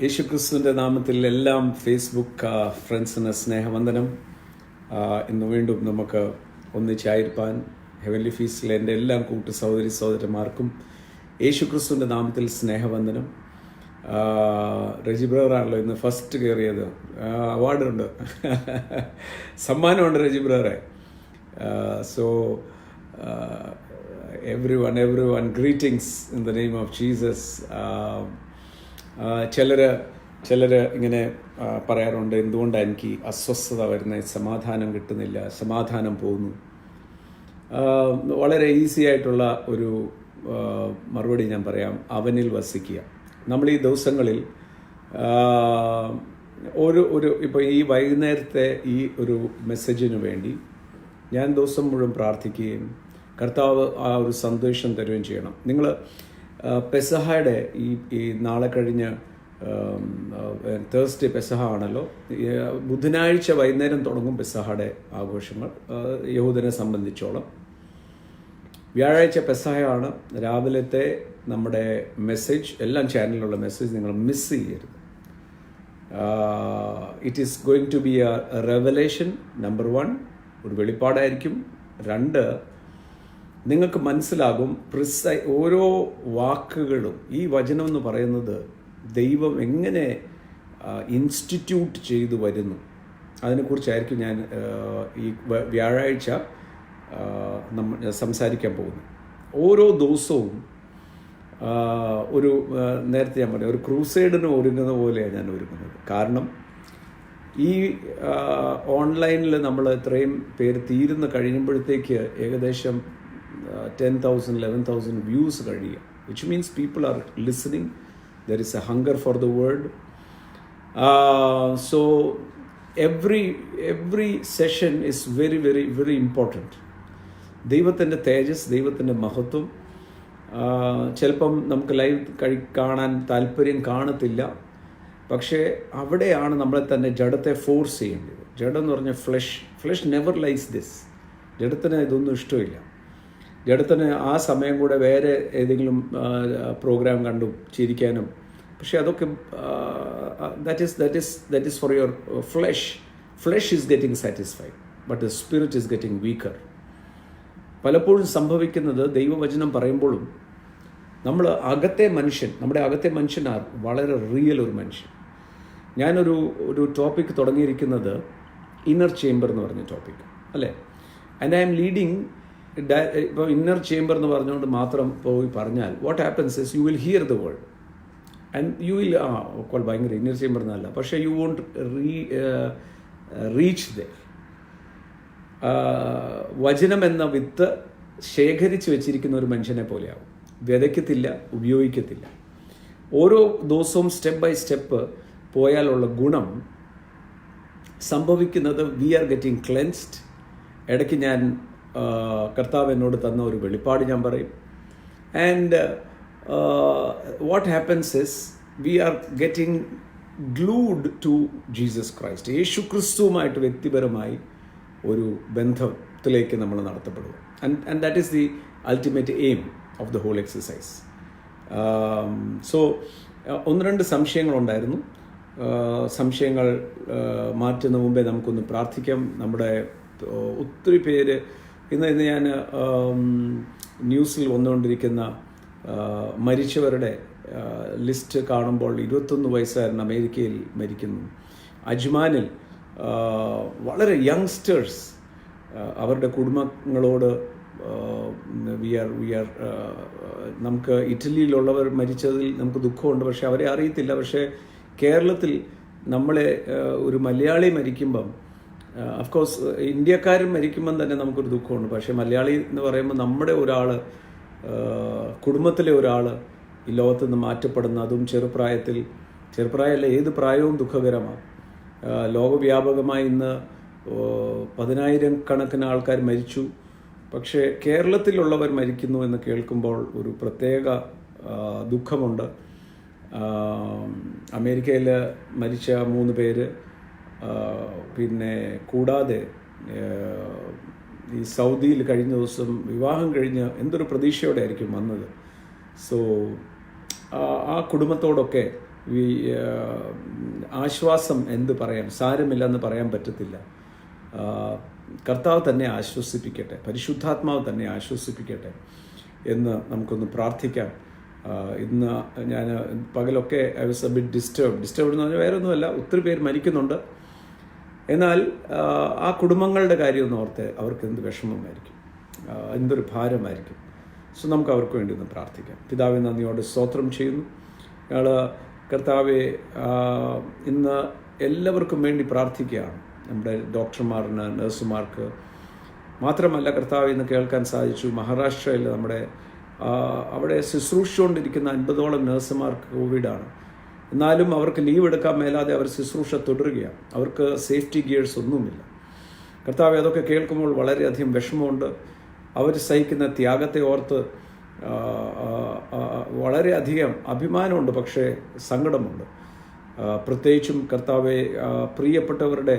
യേശുക്രിസ്തുവിൻ്റെ നാമത്തിൽ എല്ലാം ഫേസ്ബുക്ക് ഫ്രണ്ട്സിന് സ്നേഹവന്ദനം. ഇന്ന് വീണ്ടും നമുക്ക് ഒന്നിച്ചായിരിക്കാൻ ഹെവൻലി ഫീസ്റ്റിലെ എൻ്റെ എല്ലാ കൂട്ടു സഹോദരി സഹോദരന്മാർക്കും യേശുക്രിസ്തുവിൻ്റെ നാമത്തിൽ സ്നേഹവന്ദനം. റെജി ബ്രദറാണല്ലോ ഇന്ന് ഫസ്റ്റ് കയറിയത്. അവാർഡുണ്ട്, സമ്മാനമുണ്ട് റെജി ബ്രദറെ. So everyone greetings in the name of Jesus. ചിലർ ഇങ്ങനെ പറയാറുണ്ട്, എന്തുകൊണ്ടാണ് എനിക്ക് അസ്വസ്ഥത വരുന്നത്, സമാധാനം കിട്ടുന്നില്ല, സമാധാനം പോകുന്നു. വളരെ ഈസി ആയിട്ടുള്ള ഒരു മറുപടി ഞാൻ പറയാം. അവനിൽ വസിക്കുക. നമ്മൾ ഈ ദിവസങ്ങളിൽ ഇപ്പോൾ ഈ വൈകുന്നേരത്തെ ഈ ഒരു മെസ്സേജിന് വേണ്ടി ഞാൻ ദിവസം മുഴുവൻ പ്രാർത്ഥിക്കുകയും കർത്താവ് ആ ഒരു സന്ദേശം തരുകയും ചെയ്യണം. നിങ്ങൾ പെസഹയുടെ ഈ നാളെ കഴിഞ്ഞ് തേഴ്സ്ഡേ പെസഹ ആണല്ലോ. ബുധനാഴ്ച വൈകുന്നേരം തുടങ്ങും പെസഹയുടെ ആഘോഷങ്ങൾ യഹൂദനെ സംബന്ധിച്ചോളം. വ്യാഴാഴ്ച പെസഹയാണ്. രാവിലത്തെ നമ്മുടെ മെസ്സേജ്, എല്ലാം ചാനലിലുള്ള മെസ്സേജ് നിങ്ങൾ മിസ് ചെയ്യരുത്. It is going to be a revelation. Number 1, ഒരു വെളിപ്പാടായിരിക്കും. 2, നിങ്ങൾക്ക് മനസ്സിലാകും ഓരോ വാക്കുകളും. ഈ വചനം എന്ന് പറയുന്നത് ദൈവം എങ്ങനെ ഇൻസ്റ്റിറ്റ്യൂട്ട് ചെയ്തു വരുന്നു, അതിനെക്കുറിച്ചായിരിക്കും ഞാൻ ഈ വ്യാഴാഴ്ച സംസാരിക്കാൻ പോകുന്നു. ഓരോ ദിവസവും നേരത്തെ ഞാൻ പറഞ്ഞു, ഒരു ക്രൂസൈഡിന് ഒരുങ്ങുന്ന പോലെയാണ് ഞാൻ ഒരുങ്ങുന്നത്. കാരണം ഈ ഓൺലൈനിൽ നമ്മൾ ഇത്രയും പേര് തീരുന്ന കഴിയുമ്പോഴത്തേക്ക് ഏകദേശം 10,000, 11,000 വ്യൂസ് കഴിയുക. Which means people are listening. There is A hunger for the word. So every session is very very very important. ദൈവത്തിൻ്റെ തേജസ്, ദൈവത്തിൻ്റെ മഹത്വം. ചിലപ്പം നമുക്ക് ലൈവ് കാണാൻ താല്പര്യം കാണത്തില്ല. പക്ഷേ അവിടെയാണ് നമ്മളെ തന്നെ ജഡത്തെ ഫോഴ്സ് ചെയ്യേണ്ടത്. ജഡം എന്ന് പറഞ്ഞാൽ ഫ്ലഷ് നെവർ ലൈക്സ് ദിസ്. ജഡത്തിന് ഇതൊന്നും ഇഷ്ടമില്ല. ജഡത്തിന് ആ സമയം കൂടെ വേറെ ഏതെങ്കിലും പ്രോഗ്രാം കണ്ടും ചിരിക്കാനും. പക്ഷേ അതൊക്കെ that is for your flesh is getting satisfied, but the spirit is getting weaker. പലപ്പോഴും സംഭവിക്കുന്നത്, ദൈവവചനം പറയുമ്പോഴും നമ്മുടെ അകത്തെ മനുഷ്യൻ വളരെ റിയൽ ഒരു മനുഷ്യൻ. ഞാനൊരു ടോപ്പിക് തുടങ്ങിയിരിക്കുന്നത് ഇന്നർ ചേംബർ എന്ന് പറഞ്ഞ ടോപ്പിക് അല്ലേ. And I M leading. ഇപ്പോൾ ഇന്നർ ചേംബർ എന്ന് പറഞ്ഞുകൊണ്ട് മാത്രം പോയി പറഞ്ഞാൽ what happens is you will hear the word and you will ഭയങ്കര ഇന്നർ ചേംബർ എന്നല്ല, പക്ഷേ യു വോണ്ട് റീച്ച് ദ വചനം എന്ന വിത്ത് ശേഖരിച്ച് വെച്ചിരിക്കുന്ന ഒരു മനുഷ്യനെ പോലെയാവും. വിതയ്ക്കത്തില്ല, ഉപയോഗിക്കത്തില്ല. ഓരോ ദിവസവും സ്റ്റെപ്പ് ബൈ സ്റ്റെപ്പ് പോയാലുള്ള ഗുണം സംഭവിക്കുന്നത്, വി ആർ ഗെറ്റിംഗ് ക്ലെൻസ്ഡ്. ഇടയ്ക്ക് ഞാൻ കർത്താവ് എന്നോട് തന്ന ഒരു വെളിപ്പാട് ഞാൻ പറയും. And what happens is we are getting glued to Jesus Christ. Yeshu ക്രിസ്തുവുമായിട്ട് വ്യക്തിപരമായി ഒരു ബന്ധത്തിലേക്ക് നമ്മൾ നടത്തപ്പെടുക. And that is the ultimate aim of the whole exercise. So 1-2 സംശയങ്ങളുണ്ടായിരുന്നു. സംശയങ്ങൾ മാറ്റുന്ന മുമ്പേ നമുക്കൊന്ന് പ്രാർത്ഥിക്കാം. നമ്മുടെ ഒത്തിരി പേര് ഇന്ന് ഞാൻ ന്യൂസിൽ വന്നുകൊണ്ടിരിക്കുന്ന മരിച്ചവരുടെ ലിസ്റ്റ് കാണുമ്പോൾ 21 വയസ്സുകാരൻ അമേരിക്കയിൽ മരിക്കുന്നു. അജ്മാനിൽ വളരെ യങ്സ്റ്റേഴ്സ് അവരുടെ കുടുംബങ്ങളോട് വി ആർ നമുക്ക് ഇറ്റലിയിലുള്ളവർ മരിച്ചതിൽ നമുക്ക് ദുഃഖമുണ്ട്, പക്ഷെ അവരെ അറിയത്തില്ല. പക്ഷേ കേരളത്തിൽ നമ്മളെ ഒരു മലയാളി മരിക്കുമ്പം, അഫ്കോഴ്സ് ഇന്ത്യക്കാരൻ മരിക്കുമ്പം തന്നെ നമുക്കൊരു ദുഃഖമുണ്ട്. പക്ഷേ മലയാളി എന്ന് പറയുമ്പോൾ നമ്മുടെ കുടുംബത്തിലെ ഒരാൾ ഈ ലോകത്ത് നിന്ന് മാറ്റപ്പെടുന്ന, അതും ചെറുപ്രായമല്ല, ഏത് പ്രായവും ദുഃഖകരമാണ്. ലോകവ്യാപകമായി ഇന്ന് 10,000 കണക്കിന് ആൾക്കാർ മരിച്ചു. പക്ഷേ കേരളത്തിലുള്ളവർ മരിക്കുന്നു എന്ന് കേൾക്കുമ്പോൾ ഒരു പ്രത്യേക ദുഃഖമുണ്ട്. അമേരിക്കയിൽ മരിച്ച 3 പേര്, പിന്നെ കൂടാതെ ഈ സൗദിയിൽ കഴിഞ്ഞ ദിവസം വിവാഹം കഴിഞ്ഞ് എന്തൊരു പ്രതീക്ഷയോടെ ആയിരിക്കും വന്നത്. സോ ആ കുടുംബത്തോടൊക്കെ ആശ്വാസം എന്ത് പറയാം, സാരമില്ലെന്ന് പറയാൻ പറ്റത്തില്ല. കർത്താവ് തന്നെ ആശ്വസിപ്പിക്കട്ടെ, പരിശുദ്ധാത്മാവ് തന്നെ ആശ്വസിപ്പിക്കട്ടെ എന്ന് നമുക്കൊന്ന് പ്രാർത്ഥിക്കാം. ഇന്ന് ഞാൻ പകലൊക്കെ I was A bit disturbed എന്ന് പറഞ്ഞാൽ വേറെ ഒന്നുമല്ല, ഒത്തിരി പേര് മരിക്കുന്നുണ്ട്. എന്നാൽ ആ കുടുംബങ്ങളുടെ കാര്യമൊന്നും ഓർത്ത് അവർക്ക് എന്ത് വിഷമമായിരിക്കും, എന്തൊരു ഭാരമായിരിക്കും. സോ നമുക്ക് അവർക്ക് വേണ്ടി ഒന്ന് പ്രാർത്ഥിക്കാം. പിതാവേ, നന്ദിയോടെ സ്തോത്രം ചെയ്യുന്നു. ഞങ്ങൾ കർത്താവെ ഇന്ന് എല്ലാവർക്കും വേണ്ടി പ്രാർത്ഥിക്കുകയാണ്. നമ്മുടെ ഡോക്ടർമാരിന്, നഴ്സുമാർക്ക് മാത്രമല്ല കർത്താവ് ഇന്ന് കേൾക്കാൻ സാധിച്ചു, മഹാരാഷ്ട്രയിൽ നമ്മുടെ അവിടെ ശുശ്രൂഷിച്ചുകൊണ്ടിരിക്കുന്ന 50ഓളം നഴ്സുമാർക്ക് കോവിഡാണ്. എന്നാലും അവർക്ക് ലീവ് എടുക്കാൻ മേലാതെ അവർ ശുശ്രൂഷ തുടരുകയാണ്. അവർക്ക് സേഫ്റ്റി ഗിയേഴ്സ് ഒന്നുമില്ല. കർത്താവ് അതൊക്കെ കേൾക്കുമ്പോൾ വളരെയധികം വിഷമമുണ്ട്. അവർ സഹിക്കുന്ന ത്യാഗത്തെ ഓർത്ത് വളരെയധികം അഭിമാനമുണ്ട്, പക്ഷേ സങ്കടമുണ്ട്. പ്രത്യേകിച്ചും കർത്താവെ പ്രിയപ്പെട്ടവരുടെ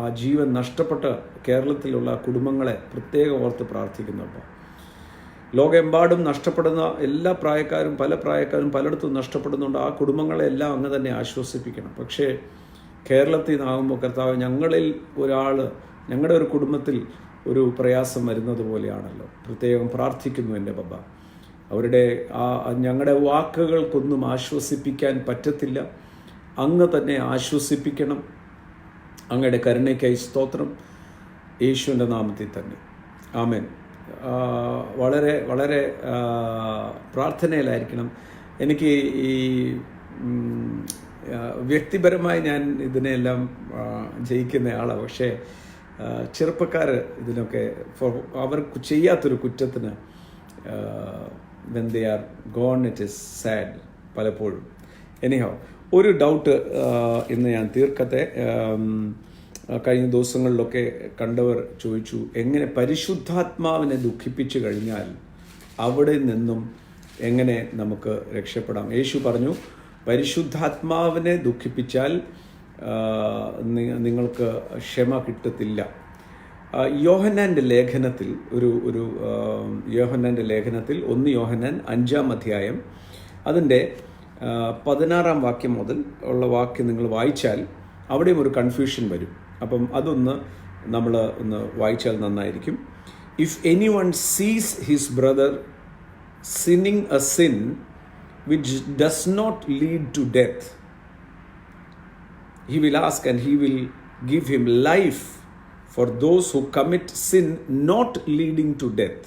ആ ജീവൻ നഷ്ടപ്പെട്ട കേരളത്തിലുള്ള കുടുംബങ്ങളെ പ്രത്യേകം ഓർത്ത് പ്രാർത്ഥിക്കുന്നുണ്ട്. ലോകമെമ്പാടും നഷ്ടപ്പെടുന്ന എല്ലാ പ്രായക്കാരും, പല പ്രായക്കാരും പലയിടത്തും നഷ്ടപ്പെടുന്നുണ്ട്. ആ കുടുംബങ്ങളെല്ലാം അങ്ങ് തന്നെ ആശ്വസിപ്പിക്കണം. പക്ഷേ കേരളത്തിൽ നിന്നാകുമ്പോൾ കർത്താവ് ഞങ്ങളിൽ ഒരാൾ, ഞങ്ങളുടെ ഒരു കുടുംബത്തിൽ ഒരു പ്രയാസം വരുന്നത് പോലെയാണല്ലോ. പ്രത്യേകം പ്രാർത്ഥിക്കുന്നു എൻ്റെ ബബ്ബ. അവരുടെ ഞങ്ങളുടെ വാക്കുകൾക്കൊന്നും ആശ്വസിപ്പിക്കാൻ പറ്റത്തില്ല. അങ്ങ് തന്നെ ആശ്വസിപ്പിക്കണം. അങ്ങയുടെ കരുണയ്ക്കായി സ്തോത്രം, യേശുവിൻ്റെ നാമത്തിൽ തന്നെ ആമേൻ. വളരെ വളരെ പ്രാർത്ഥനയിലായിരിക്കണം. എനിക്ക് ഈ വ്യക്തിപരമായി ഞാൻ ഇതിനെല്ലാം ജയിക്കുന്ന ആളാണ്. പക്ഷേ ചെറുപ്പക്കാർ ഇതിനൊക്കെ അവർ ചെയ്യാത്തൊരു കുറ്റത്തിന് when they are gone it is sad പലപ്പോഴും. എനിഹോ ഒരു ഡൗട്ട് ഇന്ന് ഞാൻ തീർക്കട്ടെ. കഴിഞ്ഞ ദിവസങ്ങളിലൊക്കെ കണ്ടവർ ചോദിച്ചു, എങ്ങനെ പരിശുദ്ധാത്മാവിനെ ദുഃഖിപ്പിച്ചു കഴിഞ്ഞാൽ അവിടെ നിന്നും എങ്ങനെ നമുക്ക് രക്ഷപ്പെടാം? യേശു പറഞ്ഞു, പരിശുദ്ധാത്മാവിനെ ദുഃഖിപ്പിച്ചാൽ നിങ്ങൾക്ക് ക്ഷമ കിട്ടത്തില്ല. യോഹന്നാൻ്റെ ലേഖനത്തിൽ യോഹന്നാൻ്റെ ലേഖനത്തിൽ 1 യോഹന്നാൻ 5-ാം അധ്യായം അതിൻ്റെ 16-ാം വാക്യം മുതൽ ഉള്ള വാക്യം നിങ്ങൾ വായിച്ചാൽ അവിടെയും ഒരു കൺഫ്യൂഷൻ വരും. അപ്പം അതൊന്ന് നമ്മൾ ഒന്ന് വായിച്ചാൽ നന്നായിരിക്കും. If any one sees his brother sinning a sin which does not lead to death, he will ask and he will give him life for those who commit sin not leading to death.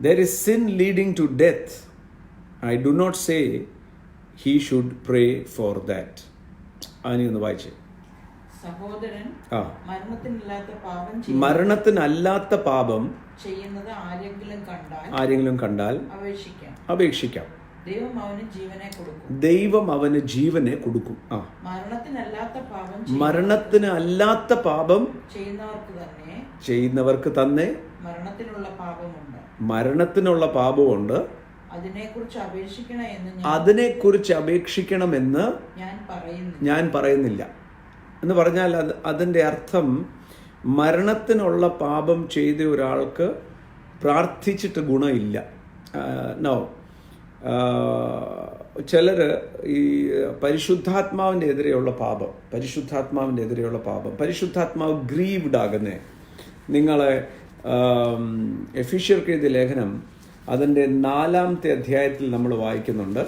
There is sin leading to death. I do not say he should pray for that. ani ഒന്ന് വായിച്ചേ. സഹോദരൻ മരണത്തിനല്ലാത്ത പാപം ചെയ്യുന്നത് ആരെങ്കിലും കണ്ടാൽ അപേക്ഷിക്കാം. ദൈവം അവന് ജീവനെ കൊടുക്കും. മരണത്തിനല്ലാത്ത പാപം ചെയ്യുന്നവർക്ക് തന്നെ മരണത്തിനുള്ള പാപമുണ്ട്. അതിനെക്കുറിച്ച് അപേക്ഷിക്കണമെന്ന് ഞാൻ പറയുന്നില്ല. എന്ന് പറഞ്ഞാൽ അതിൻ്റെ അർത്ഥം മരണത്തിനുള്ള പാപം ചെയ്ത ഒരാൾക്ക് പ്രാർത്ഥിച്ചിട്ട് ഗുണമില്ല. നോ, ചിലർ ഈ പരിശുദ്ധാത്മാവിൻ്റെ എതിരെയുള്ള പാപം, പരിശുദ്ധാത്മാവ് ഗ്രീവ്ഡ് ആകുന്നേ. നിങ്ങളെ എഫീഷ്യർക്ക് എഴുതിയ ലേഖനം അതിൻ്റെ 4-ാമത്തെ അധ്യായത്തിൽ നമ്മൾ വായിക്കുന്നുണ്ട്.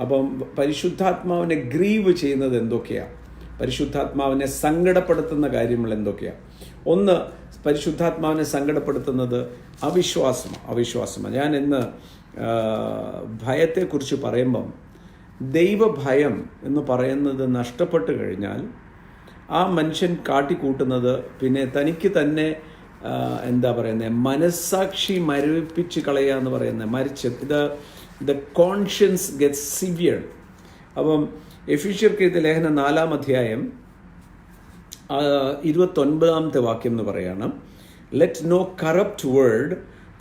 അപ്പം പരിശുദ്ധാത്മാവിനെ ഗ്രീവ് ചെയ്യുന്നത് എന്തൊക്കെയാണ്, പരിശുദ്ധാത്മാവിനെ സങ്കടപ്പെടുത്തുന്ന എന്തൊക്കെയാണ്? ഒന്ന്, പരിശുദ്ധാത്മാവിനെ സങ്കടപ്പെടുത്തുന്നത് അവിശ്വാസമാണ്. ഞാൻ ഇന്ന് ഭയത്തെക്കുറിച്ച് പറയുമ്പം, ദൈവഭയം എന്ന് പറയുന്നത് നഷ്ടപ്പെട്ട് കഴിഞ്ഞാൽ ആ മനുഷ്യൻ കാട്ടിക്കൂട്ടുന്നത് പിന്നെ തനിക്ക് തന്നെ മനസ്സാക്ഷി മരവിപ്പിച്ച് കളയുക എന്ന് പറയുന്നത്, ദ കോൺഷ്യൻസ് ഗെറ്റ്സ് സിവിയർ. അപ്പം എഫീഷ്യർക്ക് എഴുതിയ ലേഖനം 4-ാം അധ്യായം 29-ാമത്തെ വാക്യം എന്ന് പറയാണ്, let no corrupt word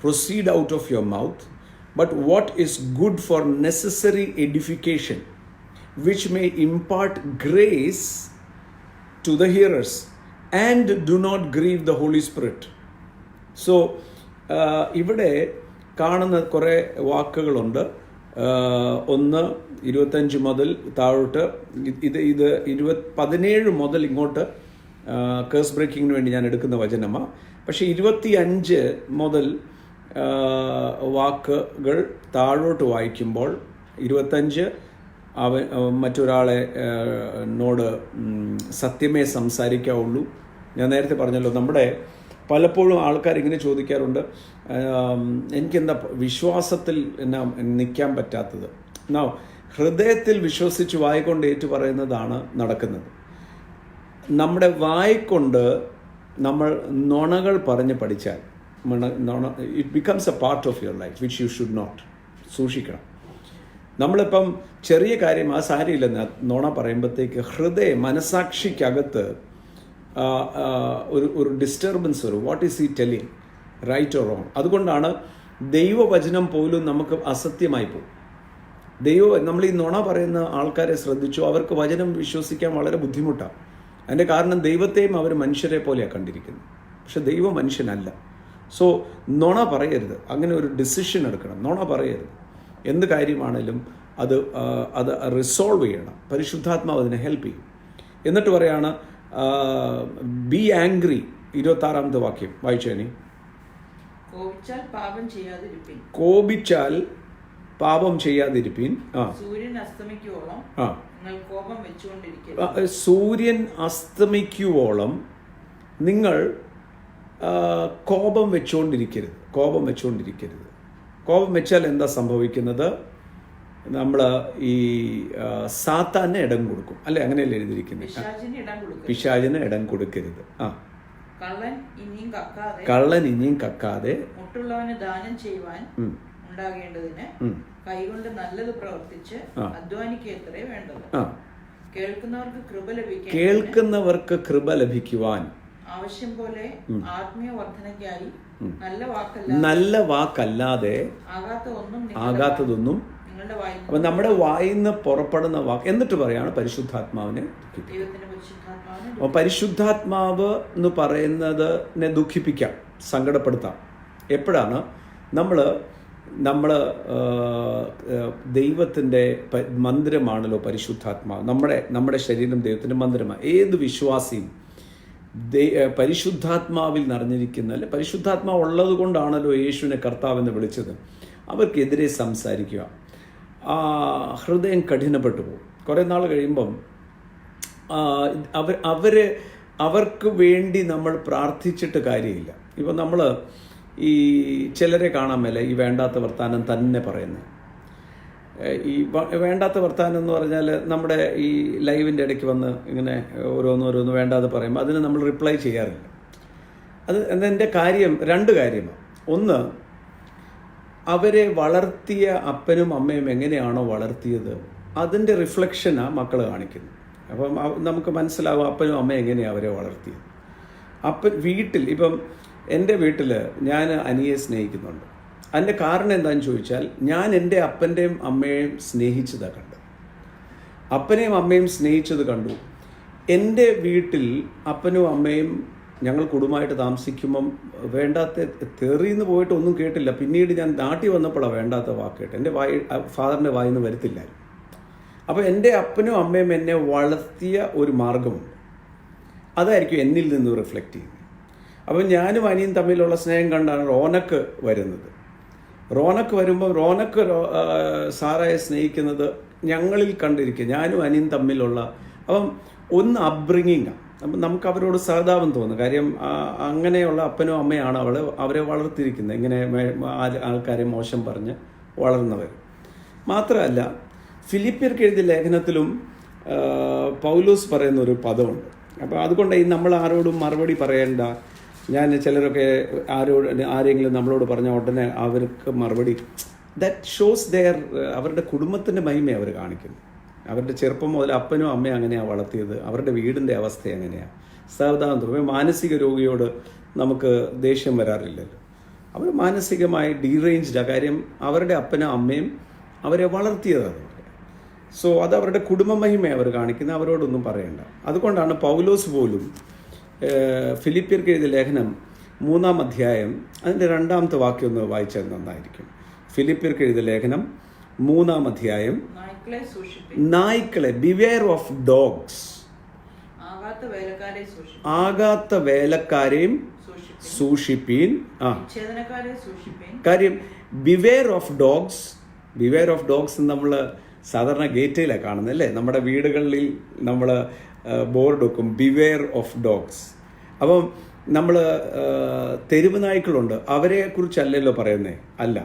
proceed out of your mouth, but what is good for necessary edification, which may impart grace to the hearers, and do not grieve the Holy Spirit. So ഇവിടെ കാണുന്ന കുറേ വാക്കുകളുണ്ട്. 1:25 മുതൽ താഴോട്ട് ഇത് 17 മുതൽ ഇങ്ങോട്ട് curse ബ്രേക്കിങ്ങിന് വേണ്ടി ഞാൻ എടുക്കുന്ന വചനമാണ്. പക്ഷേ 25 മുതൽ വാക്കുകൾ താഴോട്ട് വായിക്കുമ്പോൾ 25 മറ്റൊരാളെ നോട് സത്യമേ സംസാരിക്കാവുള്ളൂ. ഞാൻ നേരത്തെ പറഞ്ഞല്ലോ, നമ്മുടെ പലപ്പോഴും ആൾക്കാർ ഇങ്ങനെ ചോദിക്കാറുണ്ട്, എനിക്കെന്താ വിശ്വാസത്തിൽ എന്നാ നിൽക്കാൻ പറ്റാത്തത്. എന്നാ ഹൃദയത്തിൽ വിശ്വസിച്ച് വായിക്കൊണ്ട് ഏറ്റു പറയുന്നതാണ് നടക്കുന്നത്. നമ്മുടെ വായിക്കൊണ്ട് നമ്മൾ നുണകൾ പറഞ്ഞ് പഠിച്ചാൽ it becomes a part of your life which you should not. സൂക്ഷിക്കണം. നമ്മളിപ്പം ചെറിയ കാര്യം ആ സാരിയില്ലെന്ന് നുണ പറയുമ്പോഴത്തേക്ക് മനസാക്ഷിക്കകത്ത് ഒരു ഡിസ്റ്റർബൻസ് വരും. What is he telling, right or wrong? അതുകൊണ്ടാണ് ദൈവവചനം പോലും നമുക്ക് അസത്യമായി പോകും. നമ്മൾ ഈ നുണ പറയുന്ന ആൾക്കാരെ ശ്രദ്ധിച്ചു, അവർക്ക് വചനം വിശ്വസിക്കാൻ വളരെ ബുദ്ധിമുട്ടാണ്. അതിൻ്റെ കാരണം ദൈവത്തെയും അവർ മനുഷ്യരെ പോലെയാണ് കണ്ടിരിക്കുന്നത്. പക്ഷെ ദൈവം മനുഷ്യനല്ല. സോ നുണ പറയരുത്. അങ്ങനെ ഒരു ഡിസിഷൻ എടുക്കണം. നുണ പറയരുത്. എന്ത് കാര്യമാണേലും അത് റിസോൾവ് ചെയ്യണം. പരിശുദ്ധാത്മാവ് അതിനെ ഹെൽപ്പ് ചെയ്യും. എന്നിട്ട് പറയാണ് ബി ആംഗ്രി. 26ാമത്തെ വാക്യം വായിച്ചേനി. കോപിച്ചാൽ പാപം ചെയ്യാതിരിപ്പിൻ. സൂര്യൻ അസ്തമിക്കുവോളം നിങ്ങൾ കോപം വെച്ചുകൊണ്ടിരിക്കരുത്. സൂര്യൻ അസ്തമിക്കുവോളം നിങ്ങൾ കോപം വെച്ചുകൊണ്ടിരിക്കരുത്. കോപം വെച്ചാൽ എന്താ സംഭവിക്കുന്നത്? നമ്മൾ ഈ സാത്താനെ ഇടം കൊടുക്കും, അല്ലെ? അങ്ങനെയല്ലേ എഴുതിയിരിക്കുന്നത്? പിശാചിന് ഇടം കൊടുക്കരുത്. കള്ളൻ ഇനിയും കക്കാതെ മറ്റുള്ളവന് ദാനം ചെയ്യുവാൻ ഉണ്ടാകേണ്ടതിന് കൈകൊണ്ട് നല്ലത് പ്രവർത്തിച്ച് അധ്വാനിക്കത്രേ വേണ്ടത്. കേൾക്കുന്നവർക്ക് കൃപ ലഭിക്കുവാൻ ആവശ്യം പോലെ ആത്മീയ വർധനയ്ക്കായി നല്ല വാക്കല്ലാതെ ആകാത്തതൊന്നും. അപ്പൊ നമ്മുടെ വായിന്ന് പുറപ്പെടുന്ന വാക്ക്. എന്നിട്ട് പറയാണ് പരിശുദ്ധാത്മാവിനെ അപ്പൊ പരിശുദ്ധാത്മാവ് എന്ന് പറയുന്നതിനെ ദുഃഖിപ്പിക്കാം, സങ്കടപ്പെടുത്താം. എപ്പോഴാണ് നമ്മൾ ദൈവത്തിൻ്റെ മന്ദിരമാണല്ലോ പരിശുദ്ധാത്മാവ്. നമ്മുടെ ശരീരം ദൈവത്തിൻ്റെ മന്ദിരമാണ്. ഏത് വിശ്വാസിയും പരിശുദ്ധാത്മാവിൽ നിറഞ്ഞിരിക്കുന്ന, അല്ലെ പരിശുദ്ധാത്മാവ് ഉള്ളത് കൊണ്ടാണല്ലോ യേശുവിനെ കർത്താവെന്ന് വിളിച്ചത്. അവർക്കെതിരെ സംസാരിക്കുക. ഹൃദയം കഠിനപ്പെട്ടു പോകും. കുറേ നാൾ കഴിയുമ്പം അവർക്ക് വേണ്ടി നമ്മൾ പ്രാർത്ഥിച്ചിട്ട് കാര്യമില്ല. ഇപ്പം നമ്മൾ ഈ ചിലരെ കാണാൻ മേലെ ഈ വേണ്ടാത്ത വർത്താനം തന്നെ പറയുന്നത്. ഈ വേണ്ടാത്ത വർത്താനം എന്ന് പറഞ്ഞാൽ നമ്മുടെ ഈ ലൈവിൻ്റെ ഇടയ്ക്ക് വന്ന് ഇങ്ങനെ ഓരോന്ന് വേണ്ടാതെ പറയുമ്പോൾ അതിന് നമ്മൾ റിപ്ലൈ ചെയ്യാറില്ല. എൻ്റെ കാര്യം 2 കാര്യമാണ്. ഒന്ന്, അവരെ വളർത്തിയ അപ്പനും അമ്മയും എങ്ങനെയാണോ വളർത്തിയത് അതിൻ്റെ റിഫ്ലക്ഷനാണ് മക്കൾ കാണിക്കുന്നത്. അപ്പം നമുക്ക് മനസ്സിലാവും അപ്പനും അമ്മയും എങ്ങനെയാണ് അവരെ വളർത്തിയത്. വീട്ടിൽ ഇപ്പം എൻ്റെ വീട്ടിൽ ഞാൻ അനിയെ സ്നേഹിക്കുന്നുണ്ട്. അതിൻ്റെ കാരണം എന്താണെന്ന് ചോദിച്ചാൽ, ഞാൻ എൻ്റെ അപ്പൻ്റെയും അമ്മയെയും സ്നേഹിച്ചതാണ് കണ്ടത്. അപ്പനെയും അമ്മയും സ്നേഹിച്ചത് കണ്ടു. എൻ്റെ വീട്ടിൽ അപ്പനും അമ്മയും ഞങ്ങൾ കുടുംബമായിട്ട് താമസിക്കുമ്പം വേണ്ടാത്ത തെറിന്ന് പോയിട്ട് ഒന്നും കേട്ടില്ല. പിന്നീട് ഞാൻ നാട്ടിൽ വന്നപ്പോഴാണ് വേണ്ടാത്ത വാക്ക് കേട്ട്. എൻ്റെ ഫാദറിൻ്റെ വായിൽ നിന്ന് വരത്തില്ലായിരുന്നു. അപ്പോൾ എൻ്റെ അപ്പനും അമ്മയും എന്നെ വളർത്തിയ ഒരു മാർഗമുണ്ട്. അതായിരിക്കും എന്നിൽ നിന്ന് റിഫ്ലക്റ്റ് ചെയ്യുന്നത്. അപ്പം ഞാനും അനിയും തമ്മിലുള്ള സ്നേഹം കണ്ടാണ് റോനക്ക് വരുന്നത്. റോനക്ക് വരുമ്പോൾ റോനക്ക് സാറായെ സ്നേഹിക്കുന്നത് ഞങ്ങളിൽ കണ്ടിരിക്കുക. ഞാനും അനിയും തമ്മിലുള്ള അപ്പം ഒന്ന് അപ്ബ്രിങ്ങിങ്ങാണ്. അപ്പം നമുക്ക് അവരോട് സഹതാപം തോന്നും. കാര്യം അങ്ങനെയുള്ള അപ്പനും അമ്മയാണ് അവരെ വളർത്തിയിരിക്കുന്നത്. ഇങ്ങനെ ആൾക്കാരെ മോശം പറഞ്ഞ് വളർന്നവർ. മാത്രമല്ല, ഫിലിപ്പിയർക്ക് എഴുതിയ ലേഖനത്തിലും പൗലോസ് പറയുന്ന ഒരു പദമുണ്ട്. അപ്പോൾ അതുകൊണ്ട് നമ്മൾ ആരോടും മറുപടി പറയേണ്ട. ഞാൻ ചിലരൊക്കെ ആരെങ്കിലും നമ്മളോട് പറഞ്ഞ ഉടനെ അവർക്ക് മറുപടി, ദാറ്റ് ഷോസ് അവരുടെ കുടുംബത്തിൻ്റെ മഹിമയെ അവർ കാണിക്കുന്നു. അവരുടെ ചെറുപ്പം മുതൽ അപ്പനും അമ്മയും അങ്ങനെയാണ് വളർത്തിയത്. അവരുടെ വീടിൻ്റെ അവസ്ഥ എങ്ങനെയാണ്. സാവധാനം. മാനസിക രോഗിയോട് നമുക്ക് ദേഷ്യം വരാറില്ലല്ലോ. അവർ മാനസികമായി ഡീറേഞ്ച്ഡാണ്. കാര്യം അവരുടെ അപ്പനും അമ്മയും അവരെ വളർത്തിയതാണ്. സോ അത് അവരുടെ കുടുംബ മഹിമയെ അവർ കാണിക്കുന്നത്. അവരോടൊന്നും പറയണ്ട. അതുകൊണ്ടാണ് പൗലോസ് പോലും ഫിലിപ്പിയർക്ക് എഴുതിയ ലേഖനം 3-ാം അധ്യായം അതിൻ്റെ 2-ാമത്തെ വാക്യം ഒന്ന് വായിച്ചാൽ നന്നായിരിക്കും. ഫിലിപ്പിയർക്ക് എഴുതിയ ലേഖനം 3-ാം അധ്യായം. നായ്ക്കളെ സൂക്ഷിപ്പിൻ. നായ്ക്കളെ, ബിവെയർ ഓഫ് ഡോഗ്സ്. ആകാത്ത വേലക്കാരെ സൂക്ഷിപ്പിൻ. ആകാത്ത വേലക്കാരെയും സൂക്ഷിപ്പീൻ. വിച്ഛേദനക്കാരെ സൂക്ഷിപ്പിൻ. കാര്യം beware of dogs. Beware of dogs നമ്മൾ സാധാരണ ഗേറ്റിലാണ് കാണുന്നത് അല്ലേ? നമ്മുടെ വീടുകളിൽ നമ്മൾ ബോർഡ് വെക്കും, ബിവെയർ ഓഫ് ഡോഗ്സ്. അപ്പം നമ്മൾ തെരുവ് നായ്ക്കളുണ്ട്, അവരെ കുറിച്ചല്ലല്ലോ പറയുന്നേ. അല്ല,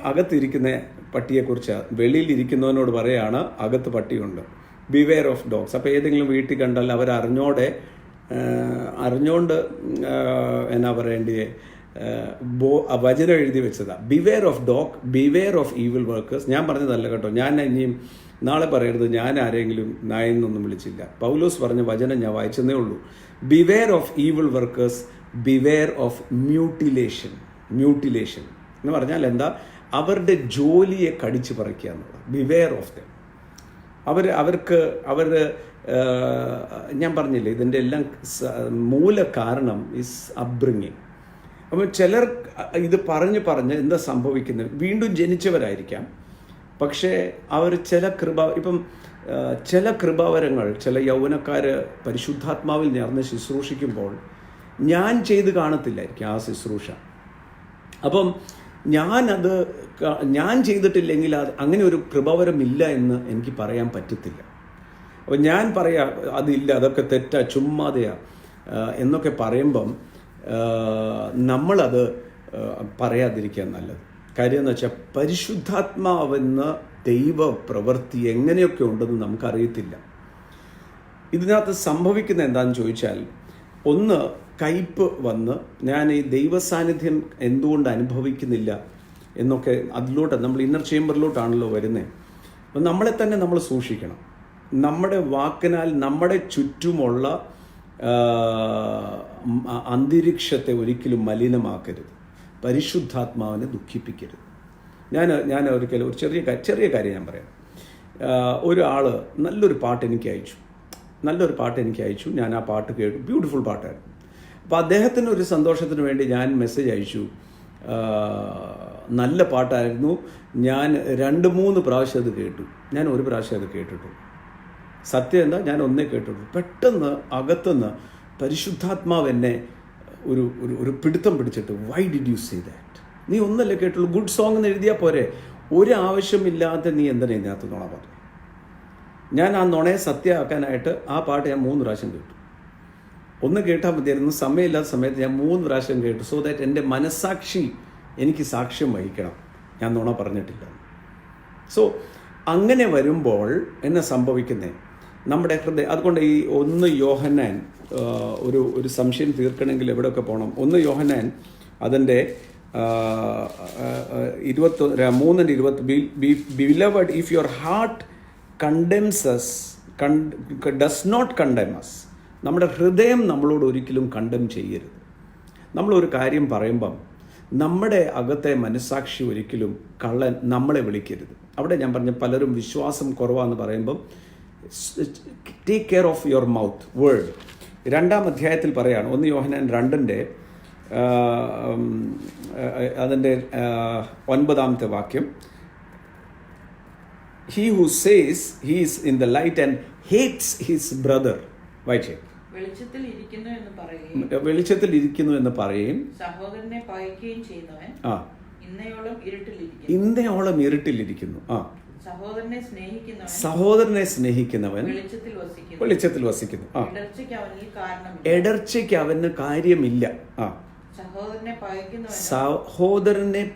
അകത്തിരിക്കുന്ന പട്ടിയെക്കുറിച്ചാണ്. വെളിയിലിരിക്കുന്നവനോട് പറയാണ് അകത്ത് പട്ടിയുണ്ട്. Beware of dogs. അപ്പോൾ ഏതെങ്കിലും വീട്ടിൽ കണ്ടാൽ അവരറിഞ്ഞോണ്ട് എന്നാ പറയേണ്ടി വചനം എഴുതി വെച്ചതാണ്. Beware of dog, beware of evil workers. ഞാൻ പറഞ്ഞതല്ല കേട്ടോ. ഞാൻ ഇനിയും നാളെ പറയരുത് ഞാൻ ആരെങ്കിലും നായെന്നൊന്നും വിളിച്ചില്ല. പൗലോസ് പറഞ്ഞ വചനം ഞാൻ വായിച്ചതേ ഉള്ളൂ. Beware of evil workers, beware of mutilation. Mutilation എന്ന് പറഞ്ഞാൽ എന്താ? അവരുടെ ജോലിയെ കടിച്ചു പറിക്കുക എന്നുള്ളത്. Beware of them. അവർ ഞാൻ പറഞ്ഞില്ലേ, ഇതിൻ്റെ എല്ലാം മൂല കാരണം ഈസ് അപ്ബ്രിങ്ങിങ്. അപ്പം ചിലർ ഇത് പറഞ്ഞ് എന്താ സംഭവിക്കുന്നത്? വീണ്ടും ജനിച്ചവരായിരിക്കാം, പക്ഷേ അവർ ചില കൃപാവരങ്ങൾ ചില യൗവനക്കാർ പരിശുദ്ധാത്മാവിൽ നിറഞ്ഞ് ശുശ്രൂഷിക്കുമ്പോൾ ഞാൻ ചെയ്ത് കാണത്തില്ലായിരിക്കും ആ ശുശ്രൂഷ. അപ്പം ഞാൻ ചെയ്തിട്ടില്ലെങ്കിൽ അങ്ങനെ ഒരു കൃപാവരമില്ല എന്ന് എനിക്ക് പറയാൻ പറ്റത്തില്ല. അപ്പം ഞാൻ പറയാം അതില്ല, അതൊക്കെ തെറ്റാ, ചുമ്മാതെയാ എന്നൊക്കെ പറയുമ്പം നമ്മളത് പറയാതിരിക്കാൻ നല്ലത്. കാര്യം എന്ന് വെച്ചാൽ പരിശുദ്ധാത്മാവെന്ന ദൈവ പ്രവൃത്തി എങ്ങനെയൊക്കെ ഉണ്ടെന്ന് നമുക്കറിയത്തില്ല. ഇതിനകത്ത് സംഭവിക്കുന്ന എന്താണെന്ന് ചോദിച്ചാൽ, ഒന്ന് കയ്പ് വന്ന് ഞാൻ ഈ ദൈവസാന്നിധ്യം എന്തുകൊണ്ട് അനുഭവിക്കുന്നില്ല എന്നൊക്കെ അതിലോട്ട് നമ്മൾ ഇന്നർ ചേംബറിലോട്ടാണല്ലോ വരുന്നത്. അപ്പം നമ്മളെ തന്നെ നമ്മൾ സൂക്ഷിക്കണം. നമ്മുടെ വാക്കിനാൽ നമ്മുടെ ചുറ്റുമുള്ള അന്തരീക്ഷത്തെ ഒരിക്കലും മലിനമാക്കരുത്. പരിശുദ്ധാത്മാവിനെ ദുഃഖിപ്പിക്കരുത്. ഞാൻ ഒരിക്കലും ഒരു ചെറിയ കാര്യം ഞാൻ പറയാം. ഒരാൾ നല്ലൊരു പാട്ട് എനിക്ക് അയച്ചു. ഞാൻ ആ പാട്ട് കേട്ടു. ബ്യൂട്ടിഫുൾ പാട്ടായിരുന്നു. അപ്പോൾ അദ്ദേഹത്തിന് ഒരു സന്തോഷത്തിന് വേണ്ടി ഞാൻ മെസ്സേജ് അയച്ചു. നല്ല പാട്ടായിരുന്നു. ഞാൻ 2-3 പ്രാവശ്യം അത് കേട്ടു. ഞാൻ ഒരു പ്രാവശ്യം അത് കേട്ടിട്ടുള്ളൂ. സത്യം എന്താ, ഞാൻ ഒന്നേ കേട്ടിട്ടുള്ളൂ. പെട്ടെന്ന് അകത്തുനിന്ന് പരിശുദ്ധാത്മാവ് എന്നെ ഒരു പിടുത്തം പിടിച്ചിട്ട്, why did you say that? നീ ഒന്നല്ലേ കേട്ടുള്ളൂ, ഗുഡ് സോങ് എന്ന് എഴുതിയാൽ പോരെ, ഒരു ആവശ്യമില്ലാതെ നീ എന്തിനാ ഇതിനകത്ത് നുണ പറഞ്ഞു? ഞാൻ ആ നുണയെ സത്യമാക്കാനായിട്ട് ആ പാട്ട് ഞാൻ 3 പ്രാവശ്യം കേട്ടു. ഒന്ന് കേട്ടാൽ മതിയായിരുന്നു. സമയമില്ലാത്ത സമയത്ത് ഞാൻ 3 പ്രാവശ്യം കേട്ടു. സോ ദാറ്റ് എൻ്റെ മനസ്സാക്ഷി എനിക്ക് സാക്ഷ്യം വഹിക്കണം, ഞാൻ നുണ പറഞ്ഞിട്ടില്ല. സോ അങ്ങനെ വരുമ്പോൾ എന്നെ സംഭവിക്കുന്നേ, നമ്മുടെ ഹൃദയം. അതുകൊണ്ട് ഈ 1 യോഹന്നാൻ ഒരു സംശയം തീർക്കണമെങ്കിൽ എവിടെയൊക്കെ പോകണം? 1 യോഹന്നാൻ അതിൻ്റെ 3:20, beloved if your heart condemns us, does not condemn us. നമ്മുടെ ഹൃദയം നമ്മളോട് ഒരിക്കലും കണ്ടം ചെയ്യരുത്. നമ്മളൊരു കാര്യം പറയുമ്പം നമ്മുടെ അകത്തെ മനസ്സാക്ഷി ഒരിക്കലും കള്ളൻ നമ്മളെ വിളിക്കരുത്. അവിടെ ഞാൻ പറഞ്ഞ പലരും വിശ്വാസം കുറവാന്ന് പറയുമ്പം take care of your mouth word. 2-ാം അധ്യായത്തിൽ പറയാണ്, 1 യോഹന്നാൻ 2-ന്റെ അതിൻ്റെ 9-ാമത്തെ വാക്യം, he who says he is in the light and hates his brother. വായിച്ചേ. വെളിച്ചത്തിൽ ഇരിക്കുന്നു എന്ന് പറയുകയും സഹോദരനെ പകയ്ക്കുകയും ചെയ്യുന്നവൻ ഇന്നയോളം ഇരുട്ടിലിരിക്കുന്നു. സഹോദരനെ സ്നേഹിക്കുന്നവൻ വെളിച്ചത്തിൽ വസിക്കുന്നു. ഇടർച്ചയ്ക്ക് അവന് കാര്യമില്ല. സഹോദരനെ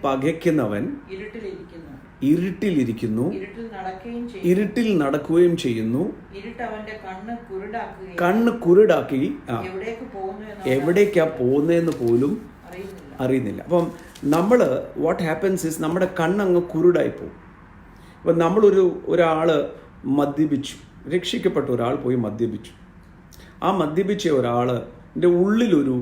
പകയ്ക്കുന്നവൻ ഇരുട്ടിലിരിക്കുന്നു, ഇരുട്ടിൽ നടക്കുകയും ചെയ്യുന്നു. കണ്ണ് കുരുടാക്കി എവിടേക്കാ പോകുന്നതെന്ന് പോലും അറിയുന്നില്ല. അപ്പം നമ്മൾ വാട്ട് ഹാപ്പൻസ് ഇസ്, നമ്മുടെ കണ്ണങ്ങ് കുരുടായി പോകും. അപ്പം ഒരാൾ മദ്യപിച്ചു, രക്ഷിക്കപ്പെട്ട ഒരാൾ പോയി മദ്യപിച്ചു. ആ മദ്യപിച്ച ഒരാളിൻ്റെ ഉള്ളിലൊരു